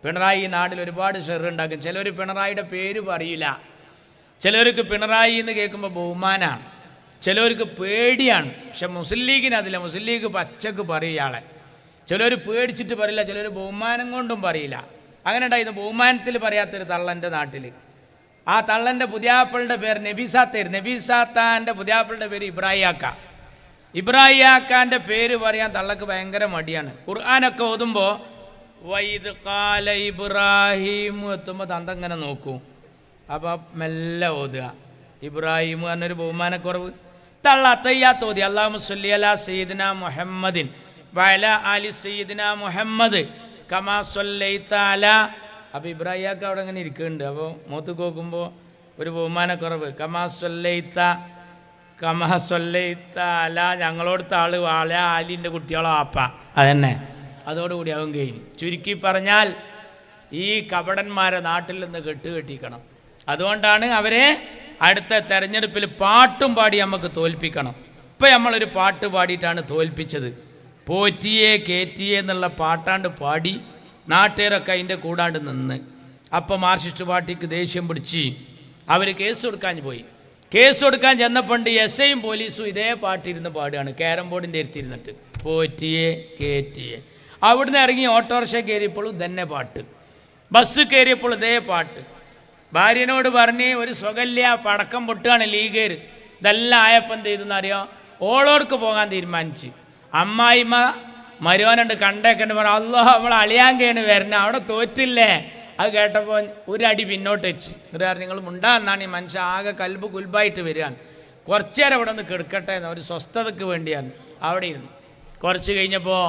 പിണറായി ഈ നാട്ടിൽ ഒരുപാട് ഷെറുണ്ടാക്കും. ചിലർ പിണറായിയുടെ പേര് പറയില്ല. ചിലർക്ക് പിണറായി എന്ന് കേൾക്കുമ്പോൾ ബഹുമാനമാണ്, ചിലർക്ക് പേടിയാണ്. പക്ഷെ മുസ്ലിം ലീഗിന് അതില്ല. മുസ്ലിം ലീഗ് പച്ചക്ക് പറയും ഇയാളെ. ചിലർ പേടിച്ചിട്ട് പറയില്ല, ചിലർ ബഹുമാനം കൊണ്ടും പറയില്ല. അങ്ങനെ ഉണ്ടായിരുന്നു. ബഹുമാനത്തിൽ പറയാത്തൊരു തള്ളൻ്റെ നാട്ടിൽ. ആ തള്ളൻ്റെ പുതിയാപ്പിളുടെ പേര് നബീസാത്തായിരുന്നു. നബീസാത്താൻ്റെ പുതിയാപ്പിളുടെ പേര് ഇബ്രാഹിയാക്ക. ഇബ്രാഹിയാക്കാൻ്റെ പേര് പറയാൻ തള്ളക്ക് ഭയങ്കര മടിയാണ്. ഖുർആനൊക്കെ ഓതുമ്പോൾ വൈദ് ഖാല ഇബ്രാഹിം എത്തുമ്പോൾ തന്തങ്ങനെ നോക്കൂ. അപ്പോൾ മെല്ലെ ഓതുക. ഇബ്രാഹിം എന്നൊരു ബഹുമാനക്കുറവ്. തള്ള അത്തയ്യാത്ത് ഓതി അല്ലാഹുമ്മ സ്വല്ലി അലാ സയ്യിദിന മുഹമ്മദിൻ വഅലാ ആലി സയ്യിദിന മുഹമ്മദ് കമാ സ്വല്ലൈത അലാ. അപ്പോൾ ഇബ്രാഹിയാക്ക അവിടെ അങ്ങനെ ഇരിക്കുന്നുണ്ട്. അപ്പോൾ മുഖത്ത് നോക്കുമ്പോൾ ഒരു ബഹുമാനക്കുറവ്. കമാ സ്വല്ലൈത അല, ഞങ്ങളോടുത്ത ആള് വാള ആലിൻ്റെ കുട്ടികളോ ആപ്പ, അതന്നെ. അതോടുകൂടി അവൻ കഴിഞ്ഞു. ചുരുക്കി പറഞ്ഞാൽ ഈ കപടന്മാരെ നാട്ടിൽ നിന്ന് കെട്ടിക്കണം. അതുകൊണ്ടാണ് അവരെ അടുത്ത തെരഞ്ഞെടുപ്പിൽ പാട്ടും പാടി നമുക്ക് തോൽപ്പിക്കണം. ഇപ്പം നമ്മളൊരു പാട്ട് പാടിയിട്ടാണ് തോൽപ്പിച്ചത്. പോറ്റിയെ കേറ്റിയെ എന്നുള്ള പാട്ടാണ്ട് പാടി നാട്ടുകാരൊക്കെ അതിൻ്റെ കൂടാണ്ട് നിന്ന്. അപ്പം മാർക്സിസ്റ്റ് പാർട്ടിക്ക് ദേഷ്യം പിടിച്ച് അവർ കേസ് കൊടുക്കാൻ പോയി. കേസ് കൊടുക്കാൻ ചെന്നപ്പോണ്ട് എസ് ഐയും പോലീസും ഇതേ പാട്ടിരുന്ന് പാടുകയാണ്. ക്യാരം ബോർഡിൻ്റെ അടുത്തിരുന്നിട്ട് പോറ്റിയെ കേറ്റിയെ. അവിടുന്ന് ഇറങ്ങി ഓട്ടോറിക്ഷ കയറിയപ്പോഴും തന്നെ പാട്ട്, ബസ് കയറിയപ്പോൾ ഇതേ പാട്ട്. ഭാര്യനോട് പറഞ്ഞ് ഒരു സുഖല്യ പടക്കം പൊട്ടുകയാണ് ലീഗേർ. ഇതെല്ലാം ആയപ്പം എന്ത് ചെയ്തെന്നറിയോ, ഓളോർക്ക് പോകാൻ തീരുമാനിച്ച്. അമ്മായിമ്മ മരുവാനുണ്ട് കണ്ടേക്കണ്ട് പറഞ്ഞു, അല്ലാഹ് നമ്മൾ അളിയാങ്കയാണ് വരുന്നത്, അവിടെ തോറ്റില്ലേ. അത് കേട്ടപ്പോൾ ഒരടി പിന്നോട്ട് വെച്ച്. എന്നിട്ട് പറഞ്ഞു നിങ്ങൾ മുണ്ടാന്നാണ് ഈ മനുഷ്യൻ ആകെ കൽബ് കുൽബായിട്ട് വരികയാണ്, കുറച്ചു നേരം ഇവിടെ നിന്ന് കിടക്കട്ടെ എന്ന്, ഒരു സ്വസ്ഥതയ്ക്ക് വേണ്ടിയാണ്. അവിടെ ഇരുന്നു. കുറച്ച് കഴിഞ്ഞപ്പോൾ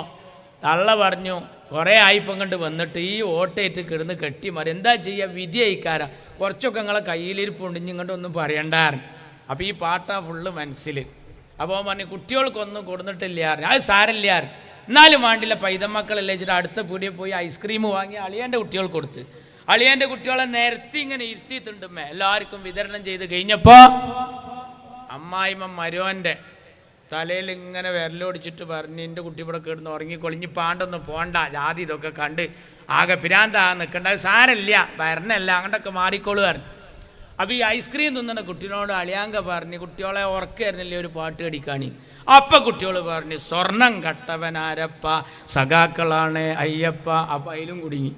തള്ള പറഞ്ഞു, കുറേ ആയിപ്പം കണ്ട് വന്നിട്ട് ഈ ഓട്ടയിട്ട് കിടന്ന് കെട്ടി മാറി, എന്താ ചെയ്യുക, വിധി അയക്കാരാ, കുറച്ചൊക്കെ നിങ്ങളെ കയ്യിലിരിപ്പുണ്ട്, ഇങ്ങോട്ട് ഒന്നും പറയണ്ടായിരുന്നു. അപ്പോൾ ഈ പാട്ടാ ഫുള്ള് മനസ്സിൽ. അപ്പോൾ പറഞ്ഞു കുട്ടികൾക്കൊന്നും കൊടുത്തിട്ടില്ല, അത് സാരമില്ല, എന്നാലും വേണ്ടില്ല പൈതമക്കളല്ലേ വെച്ചിട്ട് അടുത്ത പീടിയെ പോയി ഐസ്ക്രീം വാങ്ങി അളിയൻ്റെ കുട്ടികൾക്ക് കൊടുത്ത്. അളിയൻ്റെ കുട്ടികളെ നേരത്തെ ഇങ്ങനെ ഇരുത്തിയിട്ടുണ്ടുമ്മേ എല്ലാവർക്കും വിതരണം ചെയ്ത് കഴിഞ്ഞപ്പോൾ അമ്മായിമ്മ മരുവൻ്റെ തലയിൽ ഇങ്ങനെ വിരലോടിച്ചിട്ട് പറഞ്ഞ് എൻ്റെ കുട്ടി ഇവിടെ കിടന്ന് ഉറങ്ങിക്കൊളിഞ്ഞ് പാണ്ടൊന്നും പോണ്ട, ജാതി ഇതൊക്കെ കണ്ട് ആകെ പിരാന്താ നിൽക്കേണ്ട, അത് സാരമില്ല വരണല്ല അങ്ങോട്ടൊക്കെ മാറിക്കോളുമായിരുന്നു. അപ്പോൾ ഈ ഐസ്ക്രീം തിന്നുന്ന കുട്ടീനോട് അളിയാങ്ക പറഞ്ഞ് കുട്ടികളെ ഉറക്കായിരുന്നില്ലേ ഒരു പാട്ട് കടിക്കാണി. അപ്പം കുട്ടികൾ പറഞ്ഞ് സ്വർണം കട്ടവനാരപ്പ സഖാക്കളാണ് അയ്യപ്പ. അപ്പം അതിലും കുടുങ്ങി.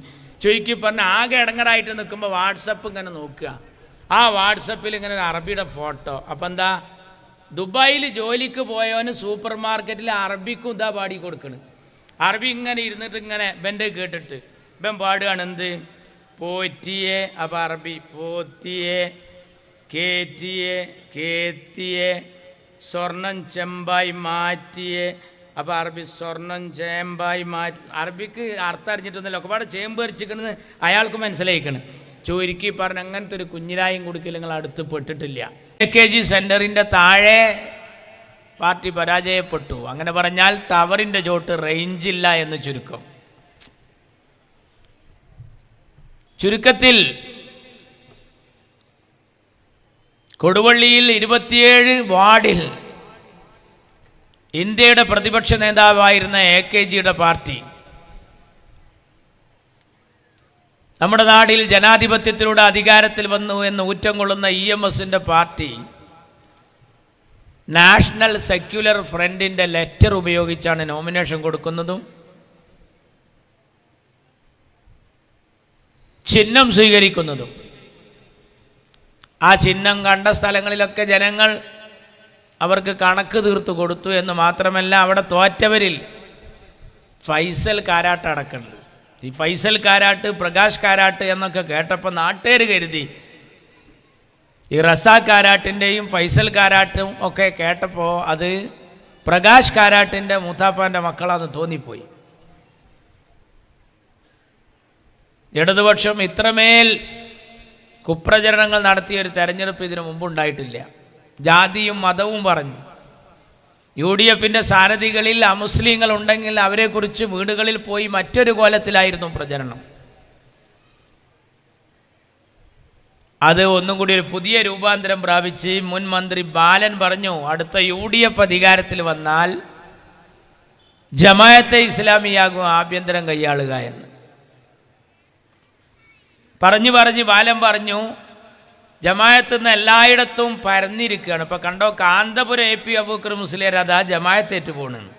ചുരുക്കി പറഞ്ഞ് ആകെ ഇടങ്ങറായിട്ട് നിൽക്കുമ്പോൾ വാട്സപ്പ് ഇങ്ങനെ നോക്കുക. ആ വാട്സപ്പിൽ ഇങ്ങനെ ഒരു അറബിയുടെ ഫോട്ടോ. അപ്പം എന്താ, ദുബായിൽ ജോലിക്ക് പോയവന് സൂപ്പർ മാർക്കറ്റിൽ അറബിക്കും ഇതാ പാടി കൊടുക്കണ്. അറബി ഇങ്ങനെ ഇരുന്നിട്ട് ഇങ്ങനെ ഇവൻ്റെ കേട്ടിട്ട് ഇവൻ പാടുകയാണ് എന്ത്, പോറ്റിയെ. അപ്പം അറബി പോത്തിയെ കേറ്റിയെ കേത്തിയെ സ്വർണം ചെമ്പായി മാറ്റിയെ. അപ്പോൾ അറബി സ്വർണം ചേമ്പായി മാറ്റി. അറബിക്ക് അർത്ഥം അറിഞ്ഞിട്ടൊന്നുമില്ല, ഒരുപാട് ചേമ്പ് അരിച്ചിക്കണെന്ന് അയാൾക്ക് മനസ്സിലായിക്കണം. ചുരുക്കി പറഞ്ഞ് അങ്ങനത്തെ ഒരു കുഞ്ഞിരായും കൊടുക്കൽ നിങ്ങൾ അടുത്ത് പെട്ടിട്ടില്ല. AKG സെൻറ്ററിൻ്റെ താഴെ പാർട്ടി പരാജയപ്പെട്ടു. അങ്ങനെ പറഞ്ഞാൽ ടവറിൻ്റെ ചോട്ട് റേഞ്ചില്ല എന്ന് ചുരുക്കം. ചുരുക്കത്തിൽ കൊടുവള്ളിയിൽ 27 വാർഡിൽ ഇന്ത്യയുടെ പ്രതിപക്ഷ നേതാവായിരുന്ന AKGയുടെ പാർട്ടി നമ്മുടെ നാട്ടിൽ ജനാധിപത്യത്തിലൂടെ അധികാരത്തിൽ വന്നു എന്ന് ഊറ്റം കൊള്ളുന്ന EMSൻ്റെ പാർട്ടി നാഷണൽ സെക്യുലർ ഫ്രണ്ടിൻ്റെ ലെറ്റർ ഉപയോഗിച്ചാണ് നോമിനേഷൻ കൊടുക്കുന്നതും ചിഹ്നം സ്വീകരിക്കുന്നതും. ആ ചിഹ്നം കണ്ട സ്ഥലങ്ങളിലൊക്കെ ജനങ്ങൾ അവർക്ക് കണക്ക് തീർത്തു കൊടുത്തു എന്ന് മാത്രമല്ല, അവിടെ തോറ്റവരിൽ ഫൈസൽ കാരാട്ട് അടക്കമുണ്ട്. ഈ ഫൈസൽ കാരാട്ട്, പ്രകാശ് കാരാട്ട് എന്നൊക്കെ കേട്ടപ്പോൾ നാട്ടുകാർ കരുതി ഈ റസാഖ് കാരാട്ടിൻ്റെയും ഫൈസൽ കാരാട്ടും ഒക്കെ കേട്ടപ്പോൾ അത് പ്രകാശ് കാരാട്ടിൻ്റെ മൂത്താപ്പാൻ്റെ മക്കളാണെന്ന് തോന്നിപ്പോയി. ഇടതുപക്ഷം ഇത്രമേൽ കുപ്രചരണങ്ങൾ നടത്തിയൊരു തെരഞ്ഞെടുപ്പ് ഇതിനു മുമ്പുണ്ടായിട്ടില്ല. ജാതിയും മതവും പറഞ്ഞു. UDFൻ്റെ സാരഥികളിൽ അമുസ്ലിങ്ങൾ ഉണ്ടെങ്കിൽ അവരെക്കുറിച്ച് വീടുകളിൽ പോയി മറ്റൊരു കോലത്തിലായിരുന്നു പ്രചരണം. അത് ഒന്നും കൂടി ഒരു പുതിയ രൂപാന്തരം പ്രാപിച്ച് മുൻ മന്ത്രി ബാലൻ പറഞ്ഞു, അടുത്ത UDF അധികാരത്തിൽ വന്നാൽ ജമാഅത്തെ ഇസ്ലാമിയാകും ആഭ്യന്തരം കൈയാളുക എന്ന്. പറഞ്ഞ് ബാലൻ പറഞ്ഞു, ജമാഅത്ത് നിന്ന് എല്ലായിടത്തും പരന്നിരിക്കുകയാണ്. ഇപ്പോൾ കണ്ടോ, കാന്തപുരം AP അബൂബക്കർ മുസ്ലിയാർ അതാ ജമാഅത്തേറ്റ് പോകണമെന്ന്.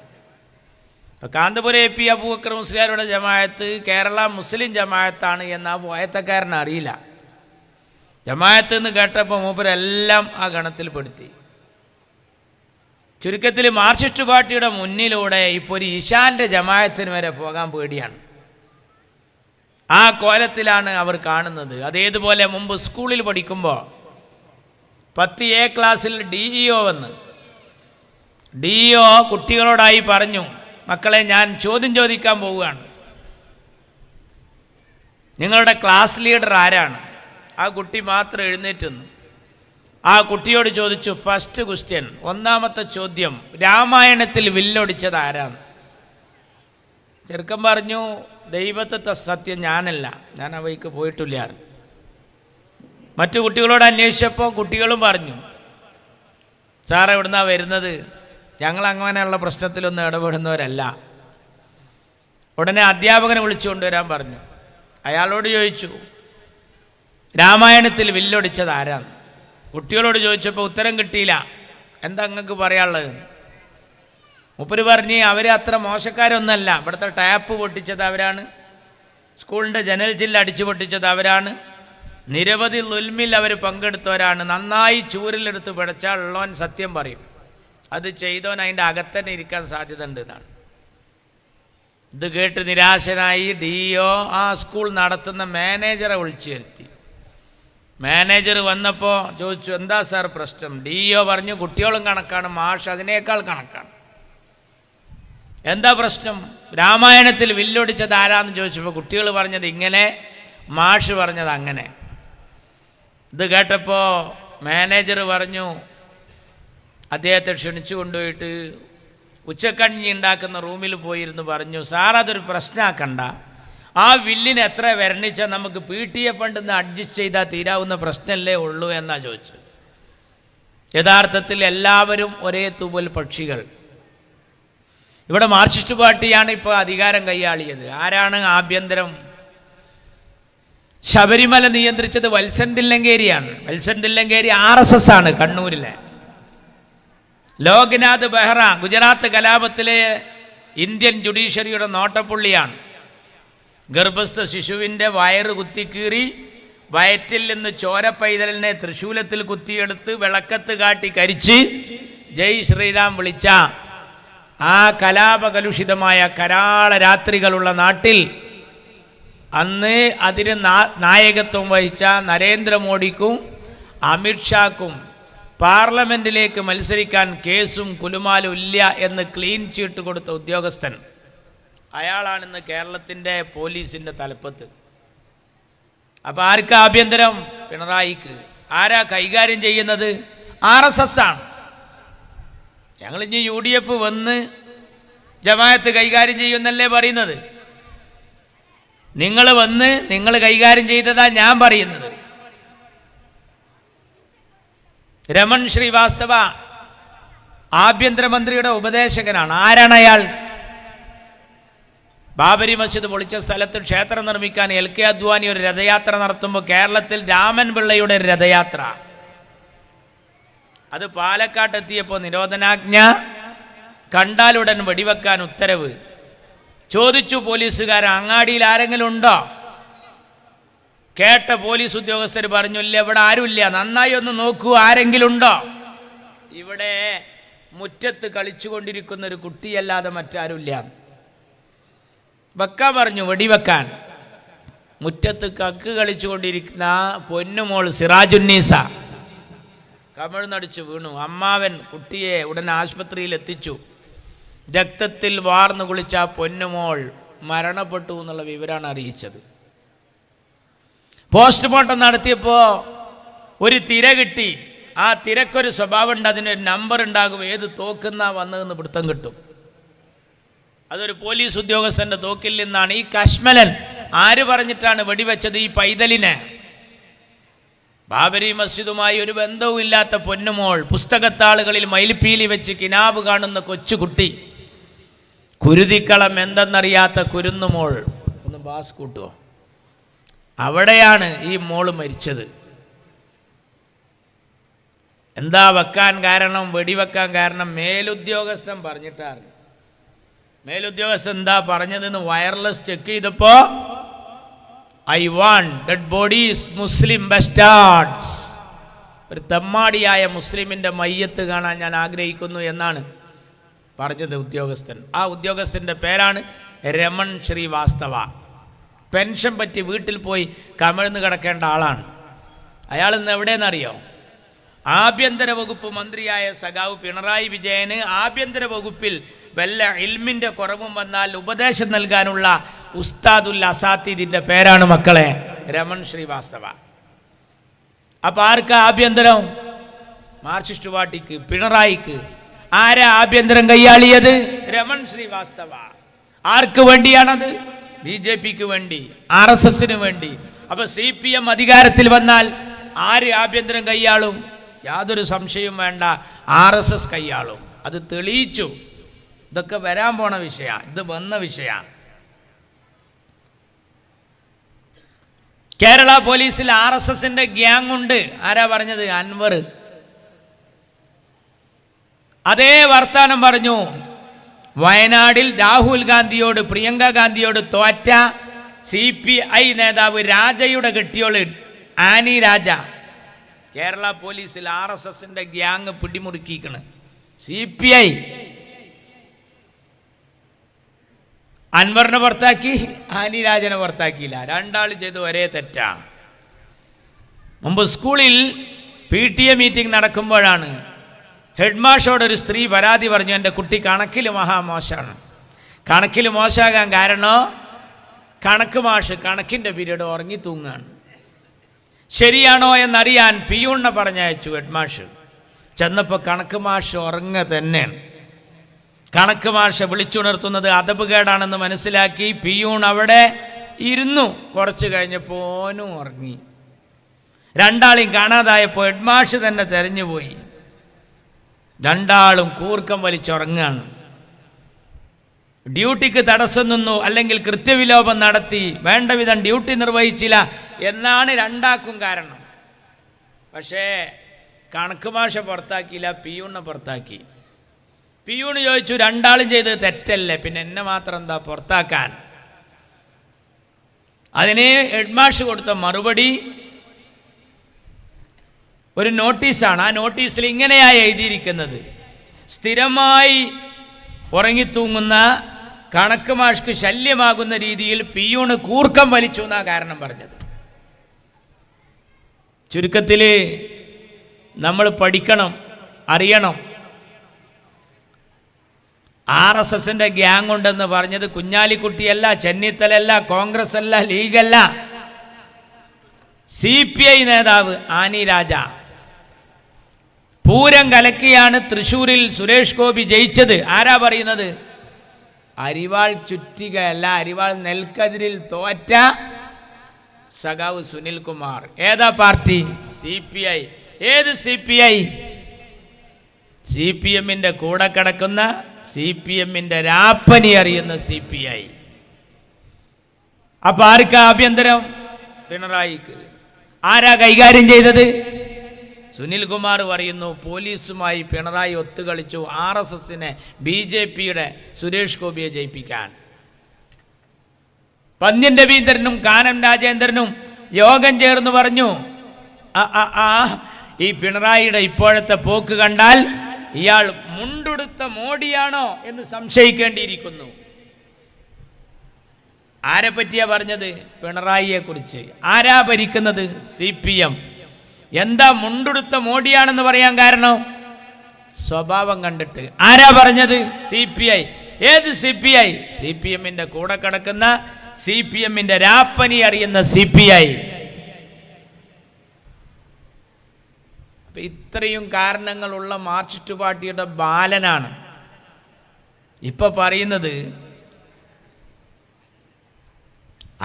ഇപ്പോൾ കാന്തപുരം AP അബൂബക്കർ മുസ്ലിയാരുടെ ജമാഅത്ത് കേരള മുസ്ലിം ജമാഅത്താണ് എന്ന് ആ പോയത്തക്കാരൻ അറിയില്ല. ജമാഅത്ത് എന്ന് കേട്ടപ്പോൾ മൂപ്പരെല്ലാം ആ ഗണത്തിൽ പെടുത്തി. ചുരുക്കത്തിൽ മാർക്സിസ്റ്റ് പാർട്ടിയുടെ മുന്നിലൂടെ ഇപ്പോൾ ഒരു ഇശാൻ്റെ ജമാഅത്തിന് വരെ പോകാൻ പേടിയാണ്. ആ കോലത്തിലാണ് അവർ കാണുന്നത്. അതേതുപോലെ മുമ്പ് സ്കൂളിൽ പഠിക്കുമ്പോൾ 10A ക്ലാസ്സിൽ DEO വന്ന് DEO കുട്ടികളോടായി പറഞ്ഞു, മക്കളെ ഞാൻ ചോദ്യം ചോദിക്കാൻ പോവുകയാണ്, നിങ്ങളുടെ ക്ലാസ് ലീഡർ ആരാണ്? ആ കുട്ടി മാത്രം എഴുന്നേറ്റ് നിന്നു. ആ കുട്ടിയോട് ചോദിച്ചു, ഫസ്റ്റ് ക്വസ്റ്റ്യൻ, ഒന്നാമത്തെ ചോദ്യം, രാമായണത്തിൽ വില്ലൊടിച്ചത് ആരാണ്? ചെറുക്കൻ പറഞ്ഞു, ദൈവത്തെ സത്യം ഞാനല്ല, ഞാൻ ആ വഴിക്ക് പോയിട്ടില്ല. മറ്റു കുട്ടികളോട് അന്വേഷിച്ചപ്പോൾ കുട്ടികളും പറഞ്ഞു, സാർ എവിടുന്നാണ് വരുന്നത്, ഞങ്ങൾ അങ്ങനെയുള്ള പ്രശ്നത്തിലൊന്നും ഇടപെടുന്നവരല്ല. ഉടനെ അധ്യാപകനെ വിളിച്ചു കൊണ്ടുവരാൻ പറഞ്ഞു. അയാളോട് ചോദിച്ചു, രാമായണത്തിൽ വില്ലൊടിച്ചത് ആരാണ്? കുട്ടികളോട് ചോദിച്ചപ്പോൾ ഉത്തരം കിട്ടിയില്ല. എന്താ നിങ്ങൾക്ക് പറയാനുള്ളത്? മൂപ്പര് പറഞ്ഞ്, അവർ അത്ര മോശക്കാരൊന്നല്ല, ഇവിടുത്തെ ടാപ്പ് പൊട്ടിച്ചത് അവരാണ്, സ്കൂളിൻ്റെ ജനൽ ചില്ല് അടിച്ചു പൊട്ടിച്ചത് അവരാണ്, നിരവധി ലുൽമിൽ അവർ പങ്കെടുത്തവരാണ്, നന്നായി ചൂരിലെടുത്ത് പിടച്ചാൽ ഉള്ളവൻ സത്യം പറയും, അത് ചെയ്തവൻ അതിൻ്റെ അകത്തന്നെ ഇരിക്കാൻ സാധ്യത ഉണ്ട് എന്നാണ്. ഇത് കേട്ട് നിരാശനായി DEO ആ സ്കൂൾ നടത്തുന്ന മാനേജറെ വിളിച്ചു വരുത്തി. മാനേജർ വന്നപ്പോൾ ചോദിച്ചു, എന്താ സാർ പ്രശ്നം? DEO പറഞ്ഞു, കുട്ടികളും കണക്കാണ്, മാഷ് അതിനേക്കാൾ കണക്കാണ്. എന്താ പ്രശ്നം? രാമായണത്തിൽ വില്ലൊടിച്ചത് ആരാന്ന് ചോദിച്ചപ്പോൾ കുട്ടികൾ പറഞ്ഞത് ഇങ്ങനെ, മാഷ് പറഞ്ഞത് അങ്ങനെ. ഇത് കേട്ടപ്പോൾ മാനേജർ പറഞ്ഞു, അദ്ദേഹത്തെ ക്ഷണിച്ചു കൊണ്ടുപോയിട്ട് ഉച്ചക്കഞ്ഞി ഉണ്ടാക്കുന്ന റൂമിൽ പോയിരുന്നു പറഞ്ഞു, സാർ അതൊരു പ്രശ്നമാക്കണ്ട, ആ വില്ലിന് എത്ര വരണിച്ചാൽ നമുക്ക് PTA ഫണ്ടിൽ നിന്ന് അഡ്ജസ്റ്റ് ചെയ്താൽ തീരാവുന്ന പ്രശ്നമല്ലേ ഉള്ളൂ എന്നാ ചോദിച്ചു. യഥാർത്ഥത്തിൽ എല്ലാവരും ഒരേ തൂവൽ പക്ഷികൾ. ഇവിടെ മാർക്സിസ്റ്റ് പാർട്ടിയാണ് ഇപ്പോൾ അധികാരം കൈയാളിയത്. ആരാണ് ആഭ്യന്തരം? ശബരിമല നിയന്ത്രിച്ചത് വത്സൻ തില്ലങ്കേരിയാണ്. വത്സൻ തില്ലങ്കേരി RSS ആണ് കണ്ണൂരിലെ. ലോക്നാഥ് ബെഹ്റ ഗുജറാത്ത് കലാപത്തിലെ ഇന്ത്യൻ ജുഡീഷ്യറിയുടെ നോട്ടപ്പുള്ളിയാണ്. ഗർഭസ്ഥ ശിശുവിൻ്റെ വയറ് കുത്തിക്കീറി വയറ്റിൽ നിന്ന് ചോര പൈതലിനെ തൃശൂലത്തിൽ കുത്തിയെടുത്ത് വിളക്കത്ത് കാട്ടി കരിച്ച് ജയ് ശ്രീരാം വിളിച്ച ആ കലാപകലുഷിതമായ കരാള രാത്രികളുള്ള നാട്ടിൽ അന്ന് അതിന് നായകത്വം വഹിച്ച നരേന്ദ്രമോദിക്കും അമിത്ഷാക്കും പാർലമെൻറ്റിലേക്ക് മത്സരിക്കാൻ കേസും കുലുമാലും ഇല്ല എന്ന് ക്ലീൻ ചീട്ട് കൊടുത്ത ഉദ്യോഗസ്ഥൻ, അയാളാണിന്ന് കേരളത്തിൻ്റെ പോലീസിൻ്റെ തലപ്പത്ത്. അപ്പോൾ ആർക്കാ ആഭ്യന്തരം? പിണറായിക്ക്. ആരാ കൈകാര്യം ചെയ്യുന്നത്? RSS ആണ്. ഞങ്ങളിഞ്ഞ് UDF വന്ന് ജമാഅത്ത് കൈകാര്യം ചെയ്യുമെന്നല്ലേ പറയുന്നത്. നിങ്ങൾ വന്ന് നിങ്ങൾ കൈകാര്യം ചെയ്തതാ ഞാൻ പറയുന്നത്. രമൺ ശ്രീവാസ്തവ ആഭ്യന്തരമന്ത്രിയുടെ ഉപദേശകനാണ്. ആരാണ് അയാൾ? ബാബരി മസ്ജിദ് പൊളിച്ച സ്ഥലത്ത് ക്ഷേത്രം നിർമ്മിക്കാൻ LK അദ്വാനി ഒരു രഥയാത്ര നടത്തുമ്പോൾ കേരളത്തിൽ രാമൻ പിള്ളയുടെ ഒരു രഥയാത്ര, അത് പാലക്കാട്ടെത്തിയപ്പോൾ നിരോധനാജ്ഞ, കണ്ടാലുടൻ വെടിവെക്കാൻ ഉത്തരവ്. ചോദിച്ചു പോലീസുകാരൻ, അങ്ങാടിയിൽ ആരെങ്കിലും ഉണ്ടോ? കേട്ട പോലീസ് ഉദ്യോഗസ്ഥർ പറഞ്ഞു, ഇല്ല, ഇവിടെ ആരുമില്ല, നന്നായി ഒന്ന് നോക്കൂ, ആരെങ്കിലും ഉണ്ടോ? ഇവിടെ മുറ്റത്ത് കളിച്ചുകൊണ്ടിരിക്കുന്ന ഒരു കുട്ടിയല്ലാതെ മറ്റാരുമില്ല. വെക്കാൻ പറഞ്ഞു, വെടിവെക്കാൻ. മുറ്റത്ത് കക്ക് കളിച്ചുകൊണ്ടിരിക്കുന്ന പൊന്നുമോൾ സിറാജുന്നീസ കമിഴ്ന്നടിച്ചു വീണു. അമ്മാവൻ കുട്ടിയെ ഉടൻ ആശുപത്രിയിൽ എത്തിച്ചു. രക്തത്തിൽ വാർന്നു കുളിച്ച പൊന്നുമോൾ മരണപ്പെട്ടു എന്നുള്ള വിവരമാണ് അറിയിച്ചത്. പോസ്റ്റ്മോർട്ടം നടത്തിയപ്പോൾ ഒരു തിര കിട്ടി. ആ തിരക്കൊരു സ്വഭാവമുണ്ട്, അതിനൊരു നമ്പർ ഉണ്ടാകും, ഏത് തോക്കുന്ന വന്നതെന്ന് പിടുത്തം കിട്ടും. അതൊരു പോലീസ് ഉദ്യോഗസ്ഥൻ്റെ തോക്കിൽ നിന്നാണ്. ഈ കശ്മലൻ ആര് പറഞ്ഞിട്ടാണ് വെടിവെച്ചത്? ഈ പൈതലിനെ. ബാബരി മസ്ജിദുമായി ഒരു ബന്ധവും ഇല്ലാത്ത പൊന്നുമോൾ, പുസ്തകത്താളുകളിൽ മയിൽപ്പീലി വെച്ച് കിനാബ് കാണുന്ന കൊച്ചുകുട്ടി, കുരുതിക്കളം എന്തെന്നറിയാത്ത കുരുന്നുമോൾ. ഒന്ന് ബാസ് കൂട്ടുമോ? അവിടെയാണ് ഈ മോള് മരിച്ചത്. എന്താ വെക്കാൻ കാരണം, വെടിവെക്കാൻ കാരണം മേലുദ്യോഗസ്ഥൻ പറഞ്ഞിട്ടാണ്. മേലുദ്യോഗസ്ഥൻ എന്താ പറഞ്ഞതെന്ന് വയർലെസ് ചെക്ക് ചെയ്തപ്പോൾ ഐ വാണ്ട് ഡെഡ് ബോഡീസ് മുസ്ലിം ബസ്റ്റാർഡ്സ്, ഒരു തെമ്മാടിയായ മുസ്ലിമിൻ്റെ മയ്യത്ത് കാണാൻ ഞാൻ ആഗ്രഹിക്കുന്നു എന്നാണ് പറഞ്ഞത് ഉദ്യോഗസ്ഥൻ. ആ ഉദ്യോഗസ്ഥൻ്റെ പേരാണ് രമൺ ശ്രീവാസ്തവ. പെൻഷൻ പറ്റി വീട്ടിൽ പോയി കമിഴ്ന്ന് കിടക്കേണ്ട ആളാണ്. അയാൾ ഇന്ന് എവിടെയെന്നറിയോ? ആഭ്യന്തര വകുപ്പ് മന്ത്രിയായ സഖാവ് പിണറായി വിജയന് ആഭ്യന്തര വകുപ്പിൽ വല്ല ഇൽമിൻ്റെ കുറവും വന്നാൽ ഉപദേശം നൽകാനുള്ള ഉസ്താദുൽ അസാത്തിദിൻ്റെ പേരാണ് മക്കളെ രമൺ ശ്രീവാസ്തവ. അപ്പോൾ ആർക്കാ ആഭ്യന്തരം? മാർക്സിസ്റ്റ് പാർട്ടിക്ക്, പിണറായിക്ക്. ആരാ ആഭ്യന്തരം കൈയാളിയത്? രമൺ ശ്രീവാസ്തവ. ആർക്ക് വേണ്ടിയാണത്? BJPക്ക് വേണ്ടി, RSSന് വേണ്ടി. അപ്പോൾ CPM അധികാരത്തിൽ വന്നാൽ ആര് ആഭ്യന്തരം കൈയാളും? യാതൊരു സംശയവും വേണ്ട, RSS കൈയാളും. അത് തെളിയിച്ചു. ഇതൊക്കെ വരാൻ പോണ വിഷയമാണ്, ഇത് വന്ന വിഷയമാണ്. കേരള പോലീസിൽ RSSന്റെ ഗ്യാങ് ഉണ്ട്. ആരാ പറഞ്ഞത്? അൻവർ. അതേ വർത്താനം പറഞ്ഞു. വയനാടിൽ രാഹുൽ ഗാന്ധിയോട്, പ്രിയങ്ക ഗാന്ധിയോട് തോറ്റ CPI നേതാവ് രാജയുടെ കെട്ടിയോള് ആനി രാജ കേരള പോലീസിൽ RSSന്റെ ഗ്യാങ് പിടിമുറുക്കിക്കണ്. CPI അൻവറിനെ പുറത്താക്കി, ആനി രാജനെ പുറത്താക്കിയില്ല. രണ്ടാൾ ചെയ്ത് ഒരേ തെറ്റാ. മുമ്പ് സ്കൂളിൽ PTA മീറ്റിംഗ് നടക്കുമ്പോഴാണ് ഹെഡ് മാഷോട് ഒരു സ്ത്രീ പരാതി പറഞ്ഞു, എൻ്റെ കുട്ടി കണക്കിൽ മഹാമോശമാണ്. കണക്കിൽ മോശമാകാൻ കാരണം കണക്ക് മാഷ് കണക്കിൻ്റെ പീരീഡ് ഉറങ്ങി തൂങ്ങാണ്. ശരിയാണോ എന്നറിയാൻ പിയൂണിനെ പറഞ്ഞയച്ചു ഹെഡ് മാഷ്. ചെന്നപ്പോൾ കണക്ക് മാഷ് ഉറങ്ങ തന്നെയാണ്. കണക്ക് മാഷ് വിളിച്ചുണർത്തുന്നത് അദബ് കേടാണെന്ന് മനസ്സിലാക്കി പിയൂൺ അവിടെ ഇരുന്നു. കുറച്ച് കഴിഞ്ഞപ്പോൾ ഓനും ഉറങ്ങി. രണ്ടാളെയും കാണാതായപ്പോൾ ഹെഡ് മാഷ് തന്നെ തെരഞ്ഞുപോയി. രണ്ടാളും കൂർക്കം വലിച്ചുറങ്ങാണ്. ഡ്യൂട്ടിക്ക് തടസ്സം നിന്നു, അല്ലെങ്കിൽ കൃത്യവിലോപം നടത്തി, വേണ്ട വിധം ഡ്യൂട്ടി നിർവഹിച്ചില്ല എന്നാണ് രണ്ടാക്കും കാരണം. പക്ഷേ കണക്ക് മാഷ പുറത്താക്കിയില്ല, പിയൂണിനെ പുറത്താക്കി. പിയൂണ് ചോദിച്ചു, രണ്ടാളും ചെയ്തത് തെറ്റല്ലേ, പിന്നെ എന്നെ മാത്രം എന്താ പുറത്താക്കാൻ? അതിന് ഹെഡ്മാഷ് കൊടുത്ത മറുപടി ഒരു നോട്ടീസാണ്. ആ നോട്ടീസിൽ ഇങ്ങനെയായി എഴുതിയിരിക്കുന്നത്: സ്ഥിരമായി ഉറങ്ങിത്തൂങ്ങുന്ന കണക്ക് മാഷ്ക്ക് ശല്യമാകുന്ന രീതിയിൽ പിയൂണ് കൂർക്കം വലിച്ചു എന്നാണ് കാരണം പറഞ്ഞത്. ചുരുക്കത്തിൽ നമ്മൾ പഠിക്കണം, അറിയണം. RSSന്റെ ഗ്യാങ് ഉണ്ടെന്ന് പറഞ്ഞത് കുഞ്ഞാലിക്കുട്ടിയല്ല, ചെന്നിത്തലല്ല, കോൺഗ്രസ് അല്ല, ലീഗല്ല. CPI നേതാവ് ആനി രാജ. പൂരം കലക്കിയാണ് തൃശ്ശൂരിൽ സുരേഷ് ഗോപി ജയിച്ചത്. ആരാ പറയുന്നത്? അരിവാൾ ചുറ്റികയല്ല, അരിവാൾ നെൽക്കതിരിൽ തോറ്റ സഖാവ് സുനിൽകുമാർ. ഏതാ പാർട്ടി? CPI. ഏത് CPI? CPMന്റെ കൂടെ കിടക്കുന്ന, CPMന്റെ രാപ്പനി അറിയുന്ന CPI. അപ്പൊ ആർക്കാ ആഭ്യന്തരം? പിണറായിക്ക്. ആരാ കൈകാര്യം ചെയ്തത്? സുനിൽകുമാർ പറയുന്നു പോലീസുമായി പിണറായി ഒത്തുകളിച്ചു RSSനെ BJPയുടെ സുരേഷ് ഗോപിയെ ജയിപ്പിക്കാൻ. പന്ന്യൻ രവീന്ദ്രനും കാനം രാജേന്ദ്രനും യോഗം ചേർന്ന് പറഞ്ഞു, ഈ പിണറായിയുടെ ഇപ്പോഴത്തെ പോക്ക് കണ്ടാൽ ഇയാൾ മുണ്ടുടുത്ത മോഡിയാണോ എന്ന് സംശയിക്കേണ്ടിയിരിക്കുന്നു. ആരെ പറ്റിയാ പറഞ്ഞത്? പിണറായിയെ കുറിച്ച്. ആരാ ഭരിക്കുന്നത്? CPM. എന്താ മുണ്ടുടുത്ത മോഡിയാണെന്ന് പറയാൻ കാരണം? സ്വഭാവം കണ്ടിട്ട്. ആരാ പറഞ്ഞത്? CPI. ഏത് CPI? CPMന്റെ കൂടെ കിടക്കുന്ന, CPMന്റെ രാപ്പനി അറിയുന്ന CPI. ഇത്രയും കാരണങ്ങളുള്ള മാർക്സിസ്റ്റ് പാർട്ടിയുടെ ബാലനാണ് ഇപ്പൊ പറയുന്നത്.